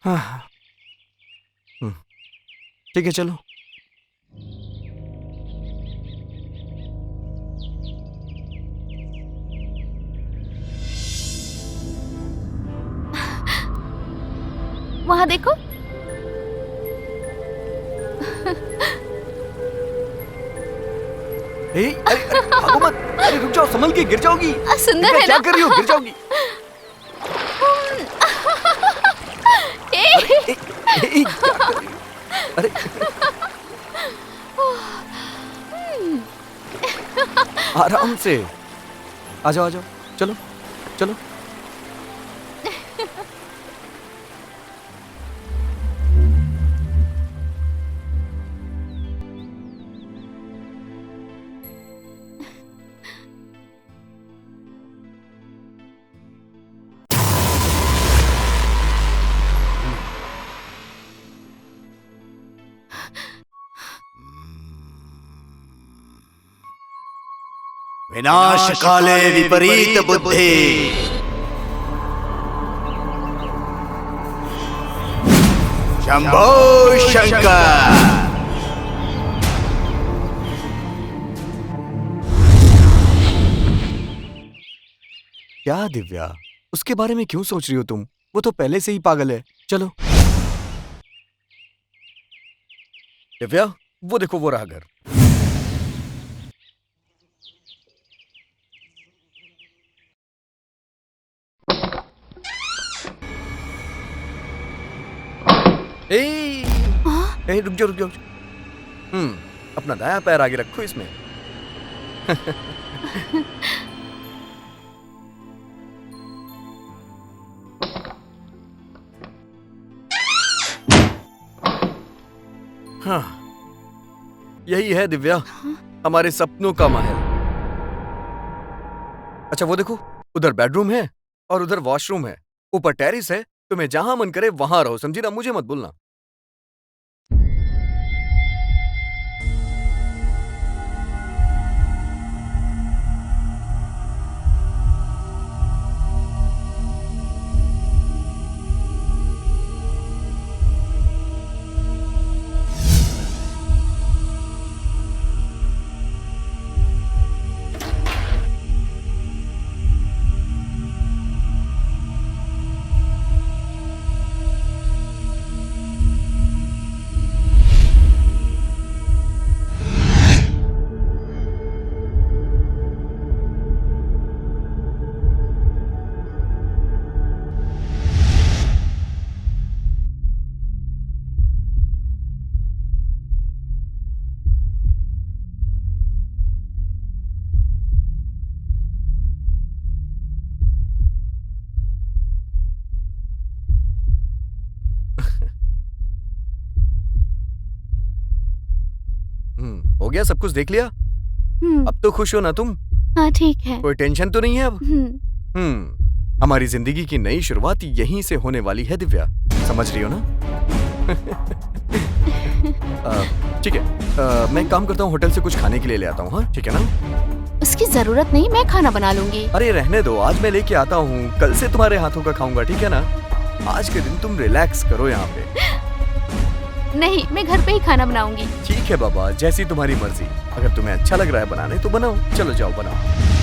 हाँ, ठीक है, चलो। वहां देखो। अरे भागो मत। अरे रुक जाओ, संभल के, गिर जाओगी। सुंदर है क्या ना? कर रही हो? गिर जाओगी। क्या कर रही हो? अरे आराम से। आ जाओ, आ जाओ, चलो चलो। विनाश काले विपरीत बुद्धि। शंभो शंकर। क्या दिव्या, उसके बारे में क्यों सोच रही हो तुम? वो तो पहले से ही पागल है। चलो। दिव्या, वो देखो, वो रहा घर। रुक जाओ, रुक जाओ। अपना दायां पैर आगे रखो इसमें। हाँ, यही है दिव्या, हमारे सपनों का महल। अच्छा, वो देखो, उधर बेडरूम है और उधर वॉशरूम है। ऊपर टेरिस है। तुम्हें जहां मन करे वहां रहो, समझी ना? मुझे मत बोलना। हो गया, सब कुछ देख लिया? अब तो खुश हो ना तुम? हाँ, ठीक है। कोई टेंशन तो नहीं है अब? हमारी जिंदगी की नई शुरुआत यहीं से होने वाली है दिव्या, समझ रही हो ना? ठीक है, मैं एक काम करता हूँ, होटल से कुछ खाने के लिए ले आता हूँ। हाँ, ठीक है ना? उसकी जरूरत नहीं, मैं खाना बना लूंगी। अरे रहने दो, आज मैं लेके आता हूँ, कल से तुम्हारे हाथों का खाऊंगा, ठीक है ना? आज के दिन तुम रिलैक्स करो यहाँ पे। नहीं, मैं घर पे ही खाना बनाऊंगी। ठीक है बाबा, जैसी तुम्हारी मर्जी। अगर तुम्हें अच्छा लग रहा है बनाने तो बनाओ। चलो जाओ, बनाओ।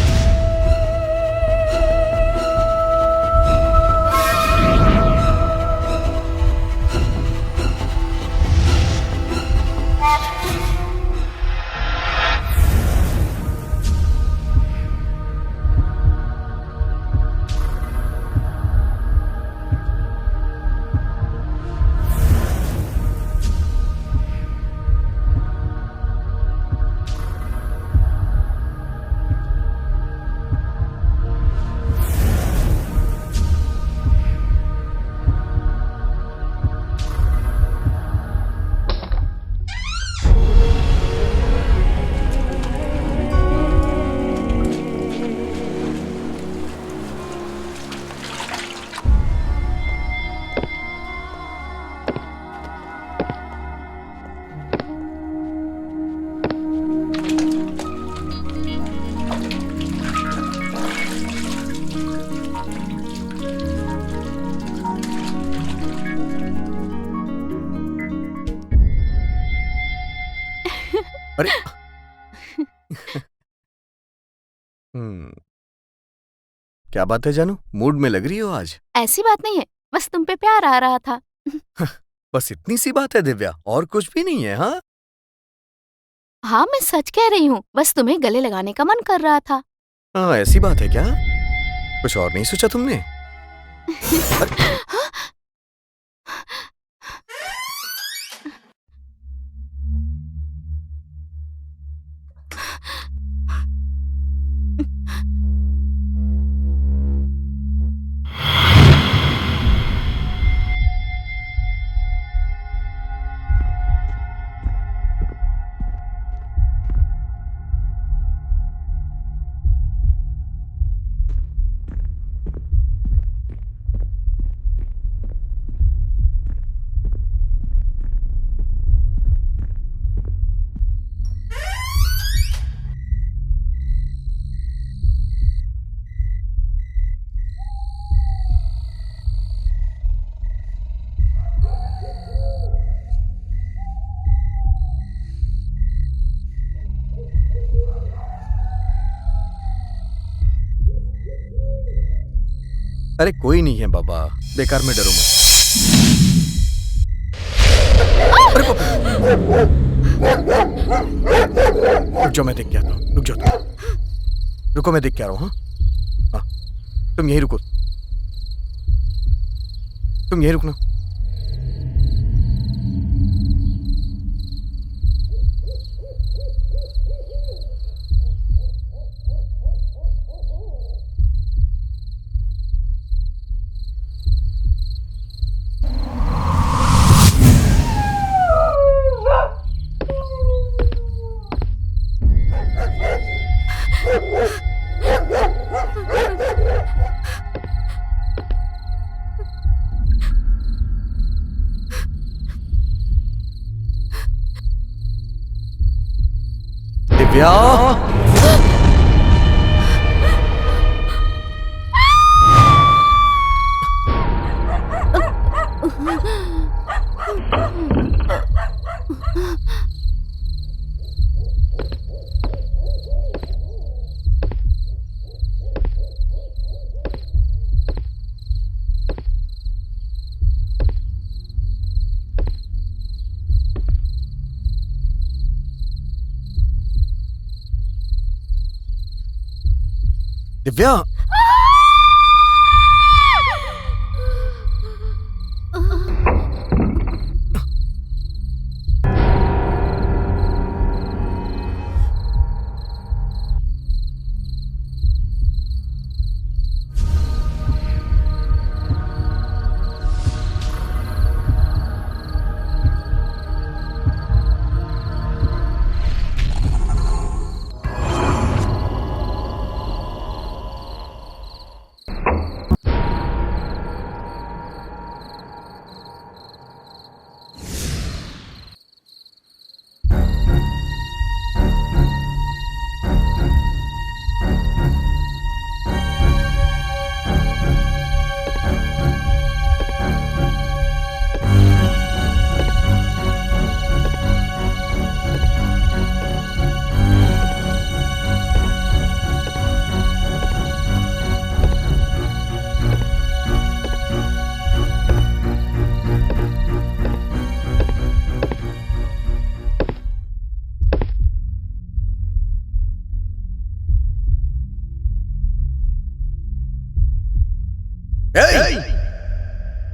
अरे क्या बात है जानू, मूड में लग रही हो आज? ऐसी बात नहीं है, बस तुम पे प्यार आ रहा था। बस इतनी सी बात है दिव्या, और कुछ भी नहीं है? हाँ हाँ, मैं सच कह रही हूँ, बस तुम्हें गले लगाने का मन कर रहा था। हाँ, ऐसी बात है क्या? कुछ और नहीं सोचा तुमने? अरे कोई नहीं है बाबा, बेकार में डरो मत। अरे बाप रे! रुक जाओ, मैं देख के आता हूँ। रुक जाओ तुम। रुको, मैं देख के आ रहा हूँ। हाँ, तुम यहीं रुको। तुम यहीं रुकना। दिव्या, दिव्या,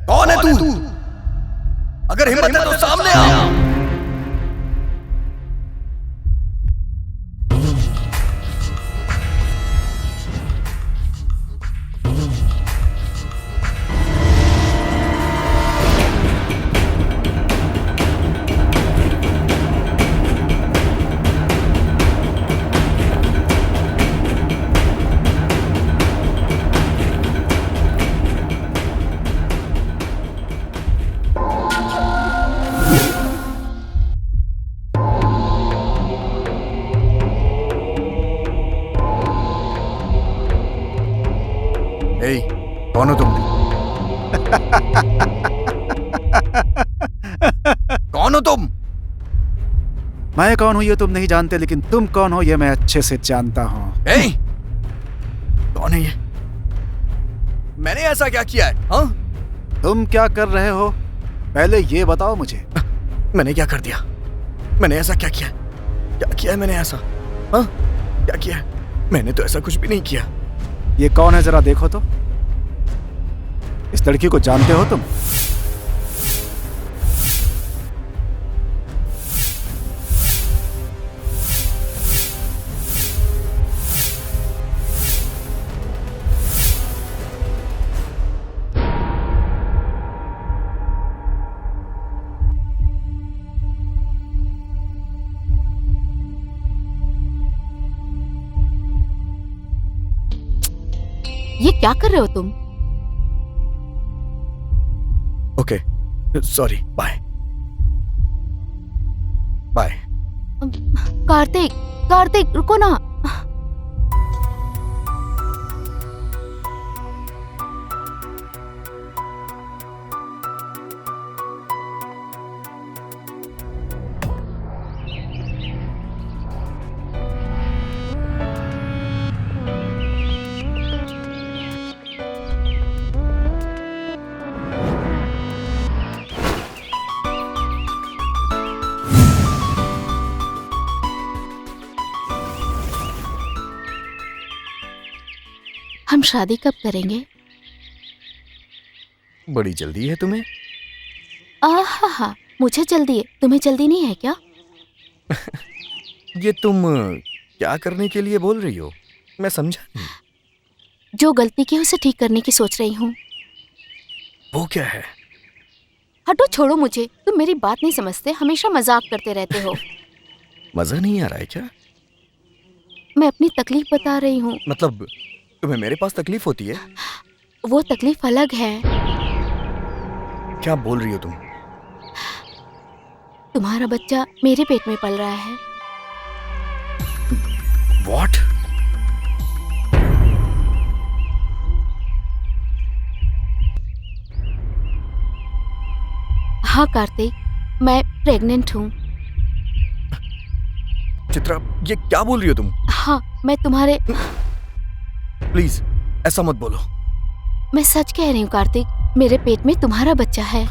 कौन है तू? अगर हिम्मत है तो सामने आ। कौन हो तुम? कौन हो तुम? मैं कौन हूँ ये तुम नहीं जानते, लेकिन तुम कौन हो ये मैं अच्छे से जानता हूँ। ए, कौन है ये? मैंने ऐसा क्या किया है? हाँ? तुम क्या कर रहे हो पहले ये बताओ मुझे। मैंने क्या कर दिया? मैंने ऐसा क्या किया? क्या किया है मैंने ऐसा? हाँ? क्या किया है? मैंने तो ऐसा कुछ भी नहीं किया। ये कौन है जरा देखो तो। इस लड़की को जानते हो तुम? ये क्या कर रहे हो तुम? Okay, sorry, bye bye. Kartik, Kartik रुको ना। हम शादी कब करेंगे? बड़ी जल्दी है तुम्हें? आहा, मुझे जल्दी है, तुम्हें जल्दी नहीं है क्या? ये तुम क्या करने के लिए बोल रही हो? मैं समझा नहीं। जो गलती की है उसे ठीक करने की सोच रही हूँ। वो क्या है? हटो, छोड़ो मुझे। तुम मेरी बात नहीं समझते, हमेशा मजाक करते रहते हो। मजा नहीं आ रहा है क्या? मैं अपनी तकलीफ बता रही हूँ। मतलब तुम्हें मेरे पास तकलीफ होती है? वो तकलीफ अलग है। क्या बोल रही हो तुम? तुम्हारा बच्चा मेरे पेट में पल रहा है। What? हाँ कार्तिक, मैं प्रेग्नेंट हूँ। चित्रा, ये क्या बोल रही हो तुम? हाँ, मैं तुम्हारे प्लीज ऐसा मत बोलो। मैं सच कह रही हूँ कार्तिक, मेरे पेट में तुम्हारा बच्चा है।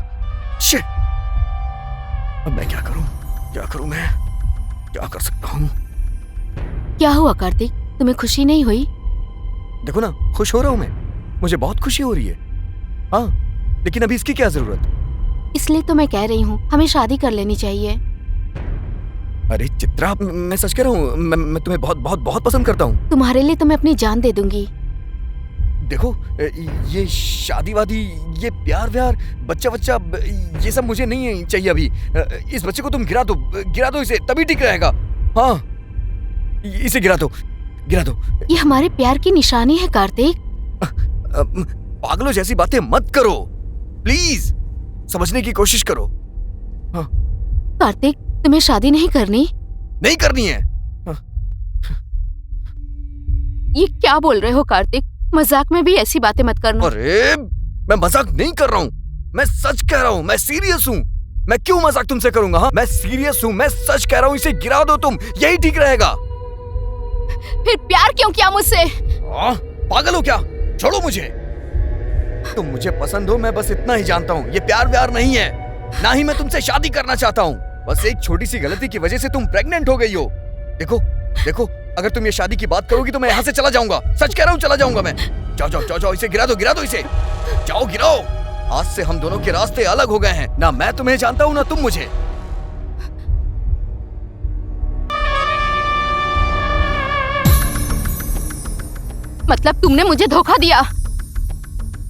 शिट! अब मैं क्या करूं? क्या करूं मैं? क्या कर सकता हूं? क्या हुआ कार्तिक, तुम्हें खुशी नहीं हुई? देखो ना, खुश हो रहा हूं मैं। मुझे बहुत खुशी हो रही है। हाँ, लेकिन अभी इसकी क्या जरूरत? इसलिए तो मैं कह रही हूँ हमें शादी कर लेनी चाहिए। अरे चित्रा, मैं सच कह रहा हूँ, मैं तुम्हें बहुत बहुत बहुत पसंद करता हूँ। तुम्हारे लिए तो मैं अपनी जान दे दूंगी। देखो, ये शादी वादी, ये प्यार व्यार, बच्चा बच्चा, ये सब मुझे नहीं चाहिए अभी। इस बच्चे को तुम गिरा दो इसे, तभी ठीक रहेगा। हाँ, इसे गिरा दो। ये हमारे प्यार की निशानी है कार्तिक। पागलों जैसी बातें मत करो, प्लीज समझने की कोशिश करो। हाँ। कार्तिक, तुम्हें शादी नहीं करनी? नहीं करनी है। ये क्या बोल रहे हो कार्तिक? मजाक में भी ऐसी बातें मत करना। अरे मैं मजाक नहीं कर रहा हूँ, मैं सच कह रहा हूँ, मैं सीरियस हूँ। मैं क्यों मजाक तुमसे करूंगा? हाँ, मैं सीरियस हूँ, मैं सच कह रहा हूँ। इसे गिरा दो तुम, यही ठीक रहेगा। फिर प्यार क्यों किया मुझसे? पागल हो क्या? छोड़ो मुझे। तुम मुझे पसंद हो, मैं बस इतना ही जानता हूँ। ये प्यार व्यार नहीं है, ना ही मैं तुमसे शादी करना चाहता हूँ। बस एक छोटी सी गलती की वजह से तुम प्रेग्नेंट हो गई हो। देखो, अगर तुम ये शादी की बात करोगी तो मैं यहाँ से चला जाऊंगा। सच कह रहा हूँ, चला जाऊंगा मैं। जाओ, इसे गिरा दो इसे। जाओ, गिराओ। आज से हम दोनों के रास्ते अलग हो गए हैं। ना मैं तुम्हें जानता हूँ, ना तुम मुझे। मतलब तुमने मुझे धोखा दिया?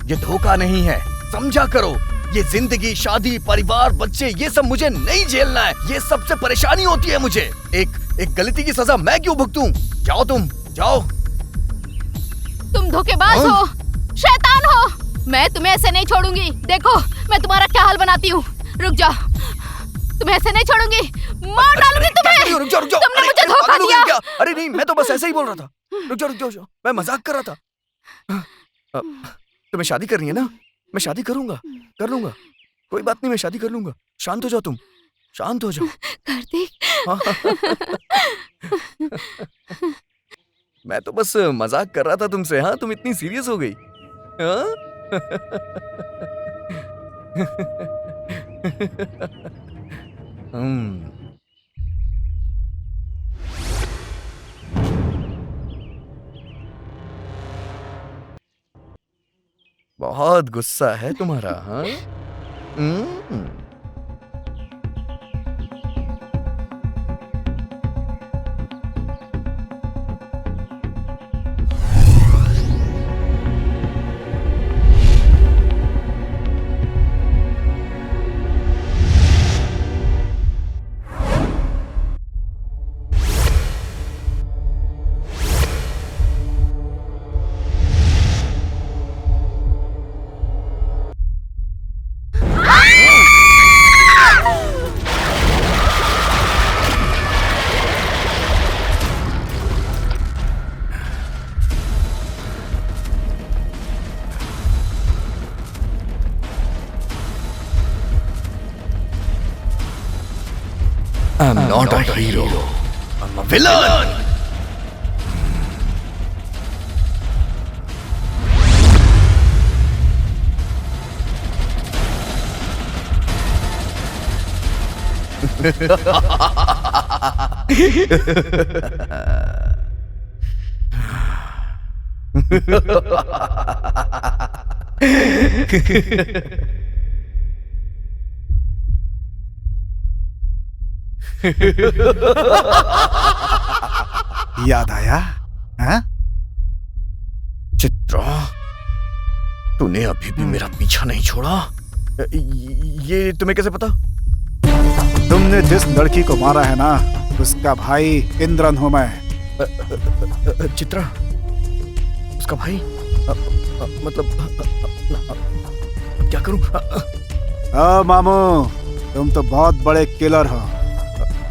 ये धोखा नहीं है, समझा करो। ये जिंदगी, शादी, परिवार, बच्चे, ये सब मुझे नहीं झेलना है। ये सबसे परेशानी होती है मुझे। एक गलती की सजा मैं क्यों भुगतूं? जाओ तुम, जाओ। तुम धोखेबाज हो, शैतान हो। मैं तुम्हें ऐसे नहीं छोड़ूंगी। देखो मैं तुम्हारा क्या हाल बनाती हूँ। रुक जाओ, तुम्हें ऐसे नहीं छोड़ूंगी, मार डालूंगी तुम्हें। रुक जाओ। तुमने मुझे धोखा दिया। अरे नहीं, मैं तो बस ऐसे ही बोल रहा था। रुक जाओ, मैं मजाक कर रहा था। तुम्हें शादी करनी है ना? मैं शादी कर लूंगा। कोई बात नहीं, मैं शादी कर लूंगा। शांत हो जाओ तुम, शांत हो जाओ। कार्तिक, मैं तो बस मजाक कर रहा था तुमसे। हाँ, तुम इतनी सीरियस हो गई। हाँ? बहुत गुस्सा है तुम्हारा। हाँ? I'm not a hero. I'm a villain. याद आया? हाँ? चित्रा, तूने अभी भी मेरा पीछा नहीं छोड़ा। ये तुम्हें कैसे पता? तुमने जिस लड़की को मारा है ना, उसका भाई इंद्रन हूं मैं। चित्रा, उसका भाई? मतलब क्या करूं? मामू, तुम तो बहुत बड़े किलर हो।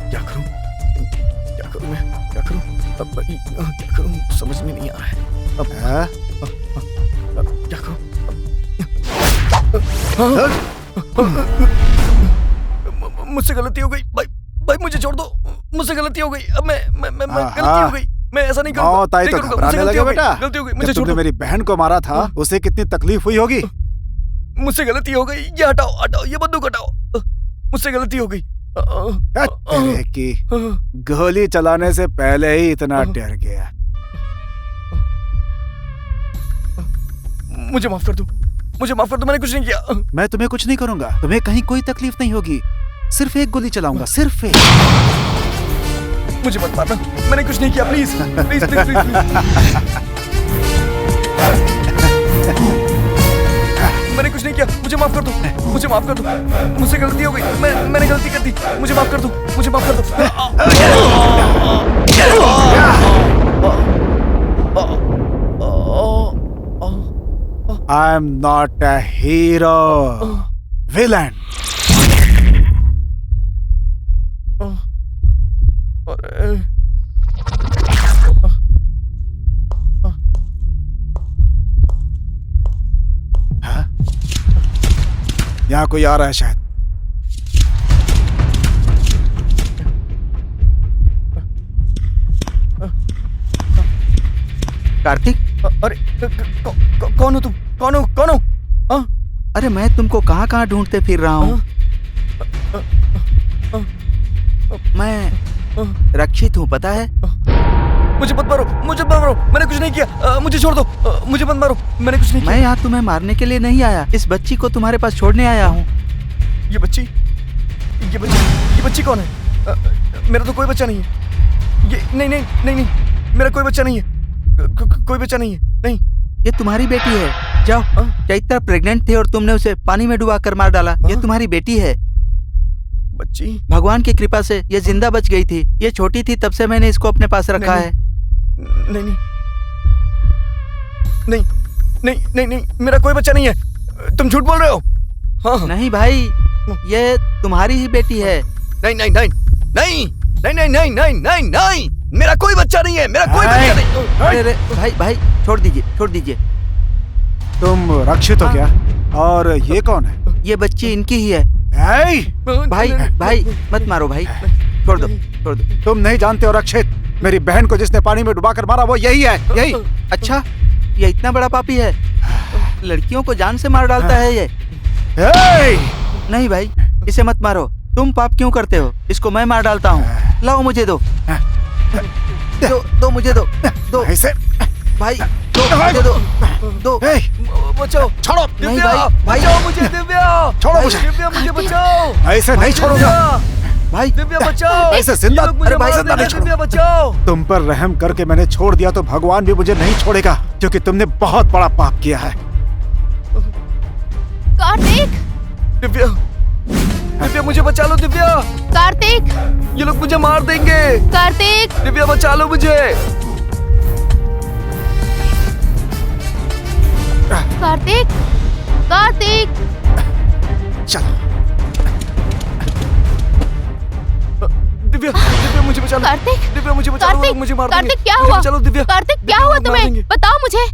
क्या करूं? क्या करूं मैं? क्या करूं? क्या करूं? समझ में नहीं आ रहा है। क्या करूं? मुझसे गलती हो गई भाई। भाई मुझे छोड़ दो। मुझसे गलती हो गई। अब मैं गलती हो गई। मैं ऐसा नहीं करूंगा। मौत आई तो घबराने लगे बेटा। गलती हो गई। मुझे जब तुमने मेरी बहन को मारा था, उसे कितनी तकलीफ हुई होगी। मुझसे गलती हो गई। ये हटाओ, हटाओ, ये बंदूक हटाओ। मुझसे गलती हो गई। तेरे की गोली चलाने से पहले ही इतना डर गया। मुझे माफ कर दो। मुझे माफ कर दो। मैंने कुछ नहीं किया। मैं तुम्हें कुछ नहीं करूंगा। तुम्हें कहीं कोई तकलीफ नहीं होगी। सिर्फ एक गोली चलाऊंगा, सिर्फ एक। मुझे मत मारना। मैंने कुछ नहीं किया। Please please please please. मैंने कुछ नहीं किया। मुझे माफ कर दो। मुझे माफ कर दो। मुझसे गलती हो गई। मैंने गलती कर दी। मुझे माफ कर दो। मुझे माफ कर दो। I am not a hero. Villain. यहाँ कोई आ रहा है शायद। कार्तिक, अरे कौन हो तुम? कौन हो? कौन हो? अरे मैं तुमको कहाँ कहाँ ढूंढते फिर रहा हूँ। मैं रक्षित हूँ, पता है? मुझे मत मारो। मुझे मत मारो। मैंने कुछ नहीं किया। मुझे छोड़ दो। मुझे मत मारो। मैंने कुछ नहीं किया। मैं यहाँ तुम्हें मारने के लिए नहीं आया। इस बच्ची को तुम्हारे पास छोड़ने आया हूँ। ये बच्ची कौन है? मेरा तो कोई बच्चा नहीं है। ये नहीं, मेरा कोई बच्चा नहीं है। कोई बच्चा नहीं है। नहीं, ये तुम्हारी बेटी है। जाओ। चैत्र प्रेग्नेंट थे और तुमने उसे पानी में डुबा कर मार डाला। ये तुम्हारी बेटी है। बच्ची? भगवान की कृपा से ये जिंदा बच गई थी। ये छोटी थी, तब से मैंने इसको अपने पास रखा है। नहीं, मेरा कोई बच्चा नहीं है। तुम झूठ बोल रहे हो। हाँ। नहीं भाई, ये तुम्हारी ही बेटी है। नहीं, मेरा कोई बच्चा नहीं है। मेरा कोई बच्चा नहीं। अरे भाई छोड़ दीजिए। तुम रक्षित हो क्या? और ये कौन है? ये बच्ची इनकी ही है। भाई मत मारो भाई। छोड़ दो छोड़ दो। तुम नहीं जानते हो रक्षित, मेरी बहन को जिसने पानी में डुबाकर मारा वो यही है, यही। अच्छा, ये इतना बड़ा पापी है, लड़कियों को जान से मार डालता है ये। ए! नहीं भाई, इसे मत मारो। तुम पाप क्यों करते हो? इसको मैं मार डालता हूँ। लाओ मुझे दो, दो मुझे दो ऐसे भाई, दो मुझे दो। ए! बचाओ, छोड़ो। नहीं भाई, भाई बचाओ मुझे दिव्या, छोड़ो मुझे। दिव्या मुझे बचाओ, ऐसे नहीं छोड़ूंगा भाई, दिव्या बचाओ, ऐसे जिंदा, ये लोग मुझे अरे भाई मार जिंदा देंगे, नहीं दिव्या बचाओ। तुम पर रहम करके मैंने छोड़ दिया तो भगवान भी मुझे नहीं छोड़ेगा, क्योंकि तुमने बहुत बड़ा पाप किया है। कार्तिक, दिव्या, दिव्या मुझे बचा लो दिव्या, कार्तिक, ये लोग मुझे मार देंगे। कार्तिक, दिव्या बचा लो मुझे। कार्तिक, कार्तिक। चलो दिव्या, दिव्या मुझे बचा लो। कार्तिक, दिव्या मुझे बचा लो, वो लोग मुझे मार देंगे। कार्तिक क्या मुझे हुआ? बचा लो दिव्या। कार्तिक क्या दिव्या, हुआ वो लोग मार तुम्हें? देंगे। बताओ मुझे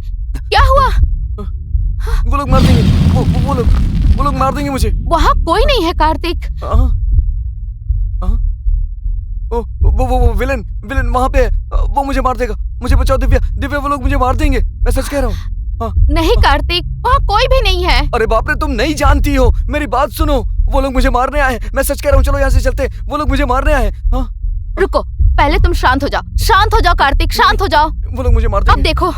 क्या हुआ? वो लोग मार देंगे, वो लोग मार देंगे मुझे। वहाँ कोई नहीं है कार्तिक। हाँ, हाँ। वो विलन वहाँ पे है, वो मुझे मार देगा। मुझे बचाओ दिव्या, दिव्या वो लोग मुझे मार देंगे, मैं सच कह रहा हूँ। हाँ। नहीं कार्तिक, वहाँ कोई भी नहीं है। अरे बाप रे, तुम नहीं जानती हो, मेरी बात सुनो। वो लोग मुझे मारने आए हैं, मैं सच कह रहा हूँ। चलो यहाँ से चलते, वो लोग मुझे मारने आए हैं। हाँ। रुको, पहले तुम शांत हो जाओ, शांत हो जाओ कार्तिक, शांत हो जाओ। वो लोग मुझे मार अब देंगे। देखो,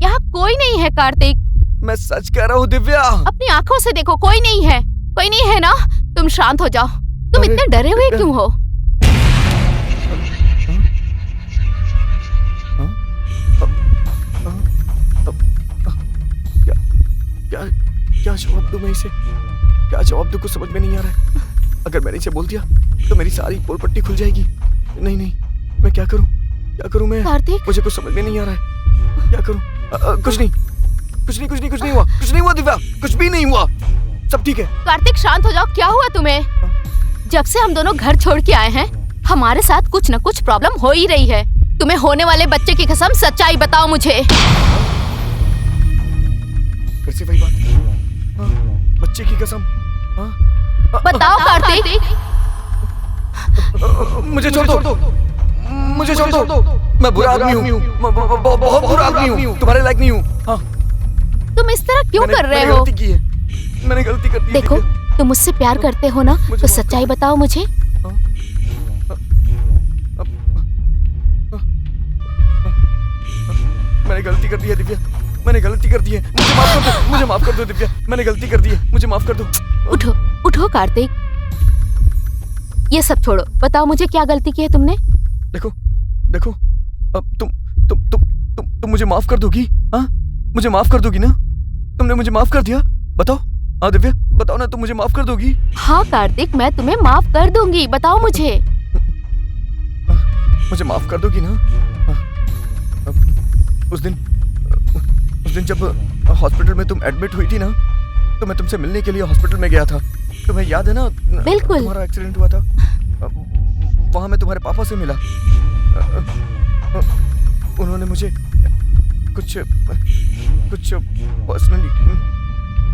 यहाँ कोई नहीं है कार्तिक। मैं सच कह रहा हूँ दिव्या। अपनी आंखों से देखो, कोई नहीं है, कोई नहीं है ना। तुम शांत हो जाओ। तुम अरे, इतने डरे हुए क्यों हो? क्या क्या जवाब दूं मैं इसे? क्या जवाब दूं, कुछ समझ में नहीं आ रहा है। अगर मैंने इसे बोल दिया तो मेरी सारी पोल पट्टी खुल जाएगी। नहीं नहीं, मैं क्या करूं मैं? कार्तिक, मुझे कुछ समझ में नहीं आ रहा है, क्या करूं? कुछ नहीं हुआ दिव्या, कुछ भी नहीं हुआ, सब ठीक है। कार्तिक शांत हो जाओ। क्या हुआ तुम्हें? जब से हम दोनों घर छोड़ के आए हैं, हमारे साथ कुछ न कुछ प्रॉब्लम हो ही रही है। तुम्हें होने वाले बच्चे की कसम, सच्चाई बताओ मुझे। फिर से वही बात। हाँ, बच्चे की कसम। हाँ, बताओ कार्तिक। मुझे छोड़ दो, मैं बुरा आदमी हूँ, बहुत बुरा आदमी हूँ, तुम्हारे लायक नहीं हूँ। हाँ, तुम इस तरह क्यों कर रहे मैंने हो? गलती की है, मैंने गलती कर दी है। देखो, तुम मुझसे प्यार करते हो ना, मुझे तो माफ सच्चाई बताओ मुझे। मैंने गलती कर दी है दिव्या, मैंने गलती कर दी है, मुझे माफ कर दो दिव्या, मैंने गलती कर दी है, मुझे माफ कर दो। उठो, उठो कार्तिक। ये सब छोड़ो, बताओ मुझे क्या गलती की है तुमने? देखो, अब तुम मुझे माफ कर दोगी? हाँ, मुझे माफ कर दोगी ना? तुमने मुझे माफ कर दिया, बताओ। हाँ दिव्या, बताओ ना, तुम मुझे माफ कर दोगी? हाँ कार्तिक, मैं तुम्हें माफ कर दूंगी, बताओ मुझे। मुझे माफ कर दोगी ना? उस दिन जब हॉस्पिटल में तुम एडमिट हुई थी ना, तो मैं तुमसे मिलने के लिए हॉस्पिटल में गया था। तुम्हें याद है ना? बिल्कुल। तुम्हारा एक्सीडेंट हुआ था, वहां मैं तुम्हारे पापा से मिला। उन्होंने मुझे कुछ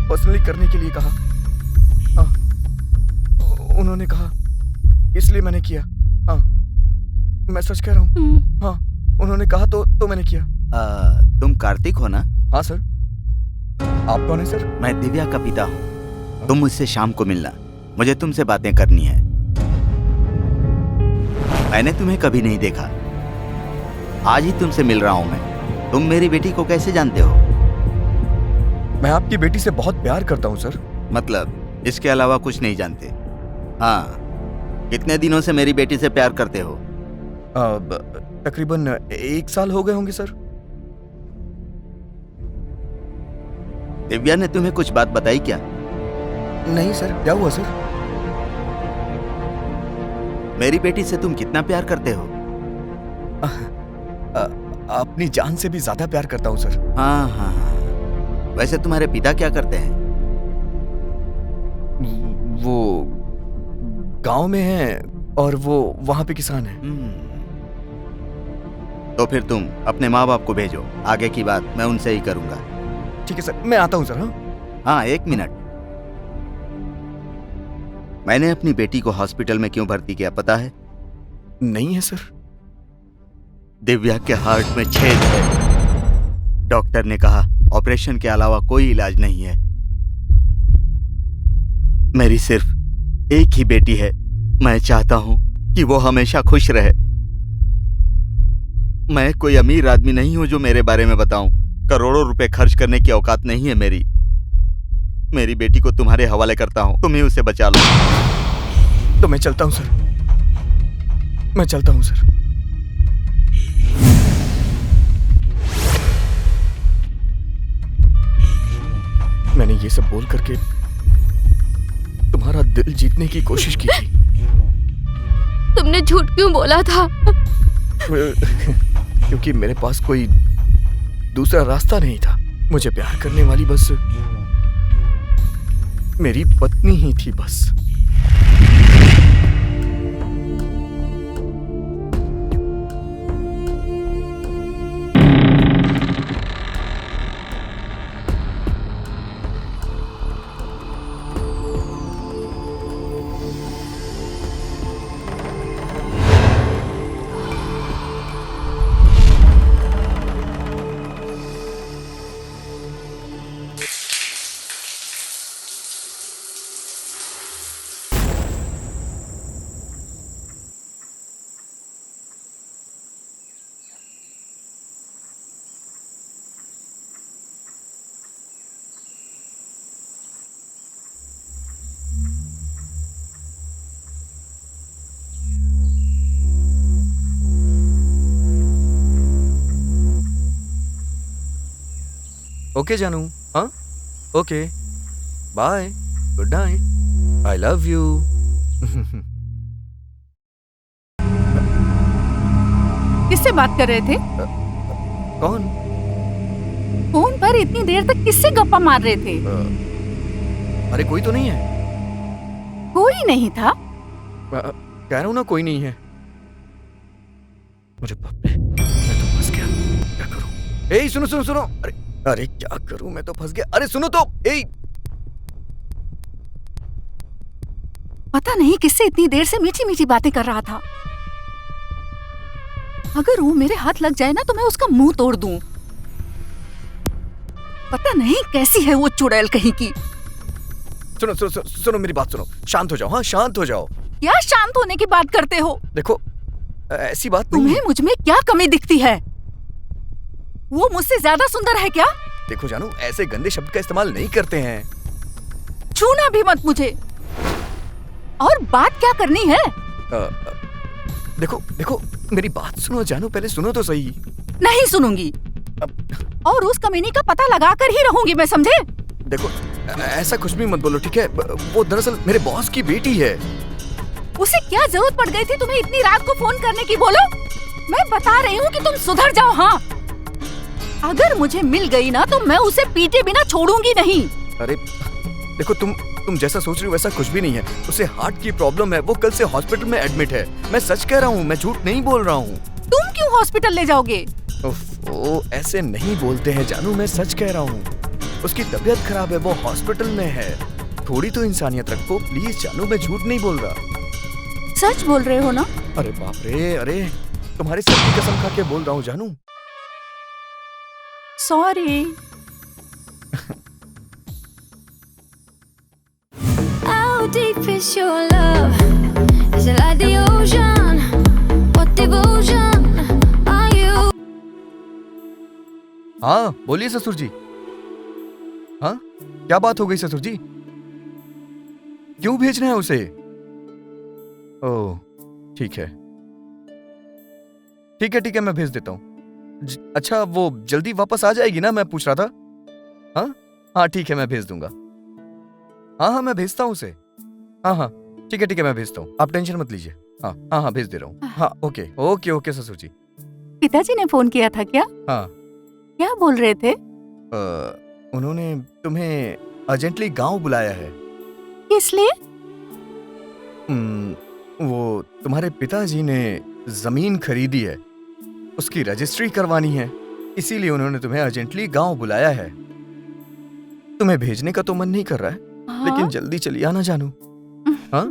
पर्सनली करने के लिए कहा। हाँ, उन्होंने कहा, इसलिए मैंने किया। हाँ, मैं सच कह रहा हूँ। हाँ, उन्होंने कहा तो मैंने किया। तुम कार्तिक हो ना? हाँ सर। आप कौन है सर? मैं दिव्या का पिता हूँ। तुम मुझसे शाम को मिलना, मुझे तुमसे बातें करनी है। मैंने तुम्हें कभी नहीं देखा, आज ही तुमसे मिल रहा हूँ मैं। तुम मेरी बेटी को कैसे जानते हो? मैं आपकी बेटी से बहुत प्यार करता हूँ सर। मतलब इसके अलावा कुछ नहीं जानते? हाँ, कितने दिनों से मेरी बेटी से प्यार करते हो? तकरीबन 1 साल हो गए होंगे सर। दिव्या ने तुम्हें कुछ बात बताई क्या? नहीं सर, क्या हुआ सर? मेरी बेटी से तुम कितना प्यार करते हो? अपनी जान से भी ज्यादा प्यार करता हूँ सर। हाँ। वैसे तुम्हारे पिता क्या करते हैं? वो गांव में हैं और वो वहां पे किसान हैं। तो फिर तुम अपने माँ बाप को भेजो, आगे की बात मैं उनसे ही करूंगा। ठीक है सर, मैं आता हूँ सर। हाँ, 1 मिनट। मैंने अपनी बेटी को हॉस्पिटल में क्यों भर्ती किया पता है? नहीं है सर। दिव्या के हार्ट में छेद है। डॉक्टर ने कहा ऑपरेशन के अलावा कोई इलाज नहीं है। मेरी सिर्फ एक ही बेटी है। मैं चाहता हूं कि वो हमेशा खुश रहे। मैं कोई अमीर आदमी नहीं हूं जो मेरे बारे में बताऊं। करोड़ों रुपए खर्च करने की औकात नहीं है मेरी। मेरी बेटी को तुम्हारे हवाले करता हूं, तुम ही उसे बचा लो। तो मैं चलता हूं सर, मैं चलता हूं सर। मैंने ये सब बोल करके तुम्हारा दिल जीतने की कोशिश की थी। तुमने झूठ क्यों बोला था? क्योंकि मेरे पास कोई दूसरा रास्ता नहीं था। मुझे प्यार करने वाली बस मेरी पत्नी ही थी बस। ओके जानू, हाँ okay, bye, good night, I love you. किससे बात कर रहे थे? कौन? फोन पर इतनी देर तक किससे गप्पा मार रहे थे? अरे कोई तो नहीं है। कोई नहीं था? कह रहा हूं ना कोई नहीं है। मुझे बाप रे, मैं तो फंस गया। क्या करूं? ए सुनो सुनो सुनो, अरे अरे क्या करूं, मैं तो फंस गया। अरे सुनो तो, ए पता नहीं किससे इतनी देर से मीठी मीठी बातें कर रहा था। अगर वो मेरे हाथ लग जाए ना तो मैं उसका मुंह तोड़ दूं। पता नहीं कैसी है वो चुड़ैल कहीं की। सुनो सुनो सुनो, सुनो मेरी बात सुनो, शांत हो जाओ। हाँ शांत हो जाओ। क्या शांत होने की बात करते हो? देखो ऐसी बात नहीं तुम्हें है। मुझ में क्या कमी दिखती है? वो मुझसे ज्यादा सुंदर है क्या? देखो जानू, ऐसे गंदे शब्द का इस्तेमाल नहीं करते हैं। छूना भी मत मुझे। और बात क्या करनी है? देखो देखो मेरी बात सुनो जानू, पहले सुनो तो सही। नहीं सुनूंगी। और उस कमीनी का पता लगा कर ही रहूंगी मैं, समझे? देखो ऐसा कुछ भी मत बोलो, ठीक है? वो दरअसल मेरे बॉस की बेटी है। उसे क्या जरूरत पड़ गई थी तुम्हें इतनी रात को फोन करने की? बोलो, मैं बता रही हूँ कि तुम सुधर जाओ। हाँ, अगर मुझे मिल गई ना तो मैं उसे पीटे बिना छोड़ूंगी नहीं। अरे देखो तुम जैसा सोच रही हो वैसा कुछ भी नहीं है। उसे हार्ट की प्रॉब्लम है, वो कल से हॉस्पिटल में एडमिट है। मैं सच कह रहा हूँ, मैं झूठ नहीं बोल रहा हूँ। तुम क्यों हॉस्पिटल ले जाओगे? ओ ऐसे नहीं बोलते हैं जानू, मैं सच कह रहा हूँ। उसकी तबीयत खराब है, वो हॉस्पिटल में है। थोड़ी तो इंसानियत रखो प्लीज जानू, मैं झूठ नहीं बोल रहा। सच बोल रहे हो ना? अरे बाप रे, अरे तुम्हारी सच की कसम खा के बोल रहा हूँ जानू। Sorry. How deep is your love? Is it like the ocean? What devotion are you? हाँ बोलिए ससुर जी। हाँ क्या बात हो गई ससुर जी? क्यों भेजना है उसे? ओह ठीक है ठीक है ठीक है, मैं भेज देता हूँ। अच्छा वो जल्दी वापस आ जाएगी ना, मैं पूछ रहा था। हाँ हाँ ठीक है, मैं भेज दूंगा। हाँ हाँ मैं भेजता हूँ उसे। हाँ हाँ ठीक है मैं भेजता हूँ, आप टेंशन मत लीजिए। हाँ हाँ हाँ भेज दे रहा हूँ। हाँ ओके ओके ओके ससुर जी। पिताजी ने फोन किया था क्या? हाँ क्या बोल रहे थे? उन्होंने तुम्हें अर्जेंटली गांव बुलाया है। किस लिए? वो तुम्हारे पिताजी ने जमीन खरीदी है, उसकी रजिस्ट्री करवानी है, इसीलिए उन्होंने तुम्हें अर्जेंटली गांव बुलाया है। तुम्हें भेजने का तो मन नहीं कर रहा है, हाँ? लेकिन जल्दी चली आना जानू। हाँ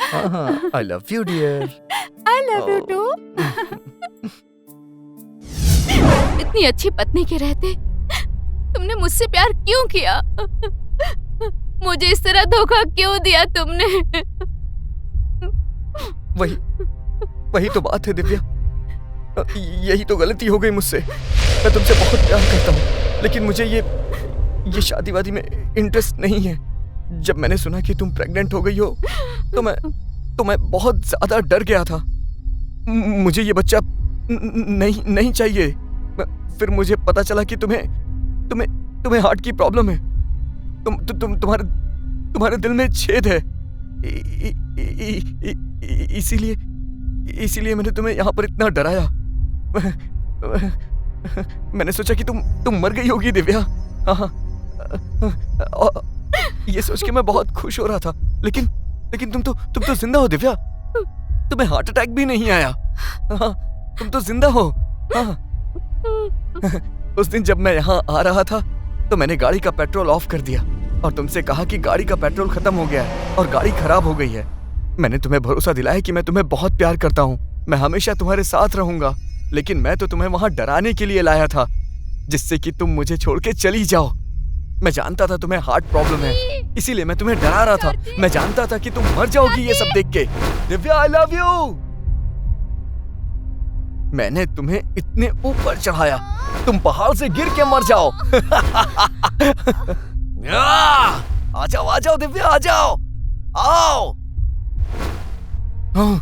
हाँ हाँ, I love you dear. I I love you too. इतनी अच्छी पत्नी के रहते तुमने मुझसे प्यार क्यों किया? मुझे इस तरह धोखा क्यों दिया तुमने? वही तो बात है दिव्या, यही तो गलती हो गई मुझसे। मैं तुमसे बहुत प्यार करता हूँ, लेकिन मुझे ये शादी वादी में इंटरेस्ट नहीं है। जब मैंने सुना कि तुम प्रेग्नेंट हो गई हो तो मैं बहुत ज्यादा डर गया था। मुझे ये बच्चा नहीं चाहिए। फिर मुझे पता चला कि तुम्हें हार्ट की प्रॉब्लम है। तुम्हारे दिल में छेद है। इसीलिए मैंने तुम्हें यहाँ पर इतना डराया। मैंने सोचा कि तुम मर गई होगी दिव्या। हाँ, ये सोच के मैं बहुत खुश हो रहा था, लेकिन तुम तो जिंदा हो दिव्या। तुम्हें हार्ट अटैक भी नहीं आया। हाँ, तुम तो जिंदा हो। हाँ। उस दिन जब मैं यहाँ आ रहा था तो मैंने गाड़ी का पेट्रोल ऑफ कर दिया और तुमसे कहा कि गाड़ी का पेट्रोल खत्म हो गया है और गाड़ी खराब हो गई है। मैंने तुम्हें भरोसा दिलाया कि मैं तुम्हें बहुत प्यार करता हूँ, मैं हमेशा तुम्हारे साथ रहूंगा। लेकिन मैं तो तुम्हें वहां डराने के लिए लाया था, जिससे कि तुम मुझे छोड़ के चली जाओ। मैं जानता था तुम्हें हार्ट प्रॉब्लम है, इसीलिए मैं तुम्हें डरा रहा था। मैं जानता था कि तुम मर जाओगी ये सब देख के। दिव्या, आई लव यू। मैंने तुम्हें इतने ऊपर चढ़ाया, तुम पहाड़ से गिर के मर जाओ। आ जाओ दिव्या, आ जाओ, आओ। हाँ।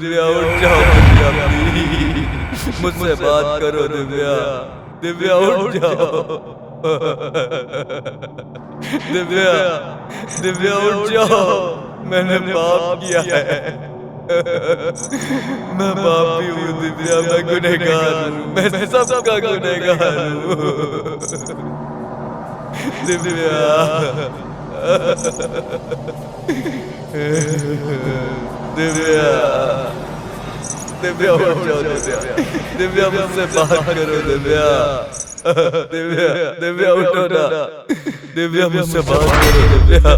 दिव्या उठ जाओ दिव्या प्लीज मुझसे बात करो दिव्या दिव्या उठ जाओ दिव्या दिव्या उठ जाओ मैंने पाप किया है मैं पापी हूँ दिव्या मैं गुनहगार हूँ मैं सबका गुनहगार हूँ दिव्या दिव्या दिव्या उठ जाओ दिव्या दिव्या मुझसे बात करो दिव्या दिव्या दिव्या उठो ना दिव्या मुझसे बात करो दिव्या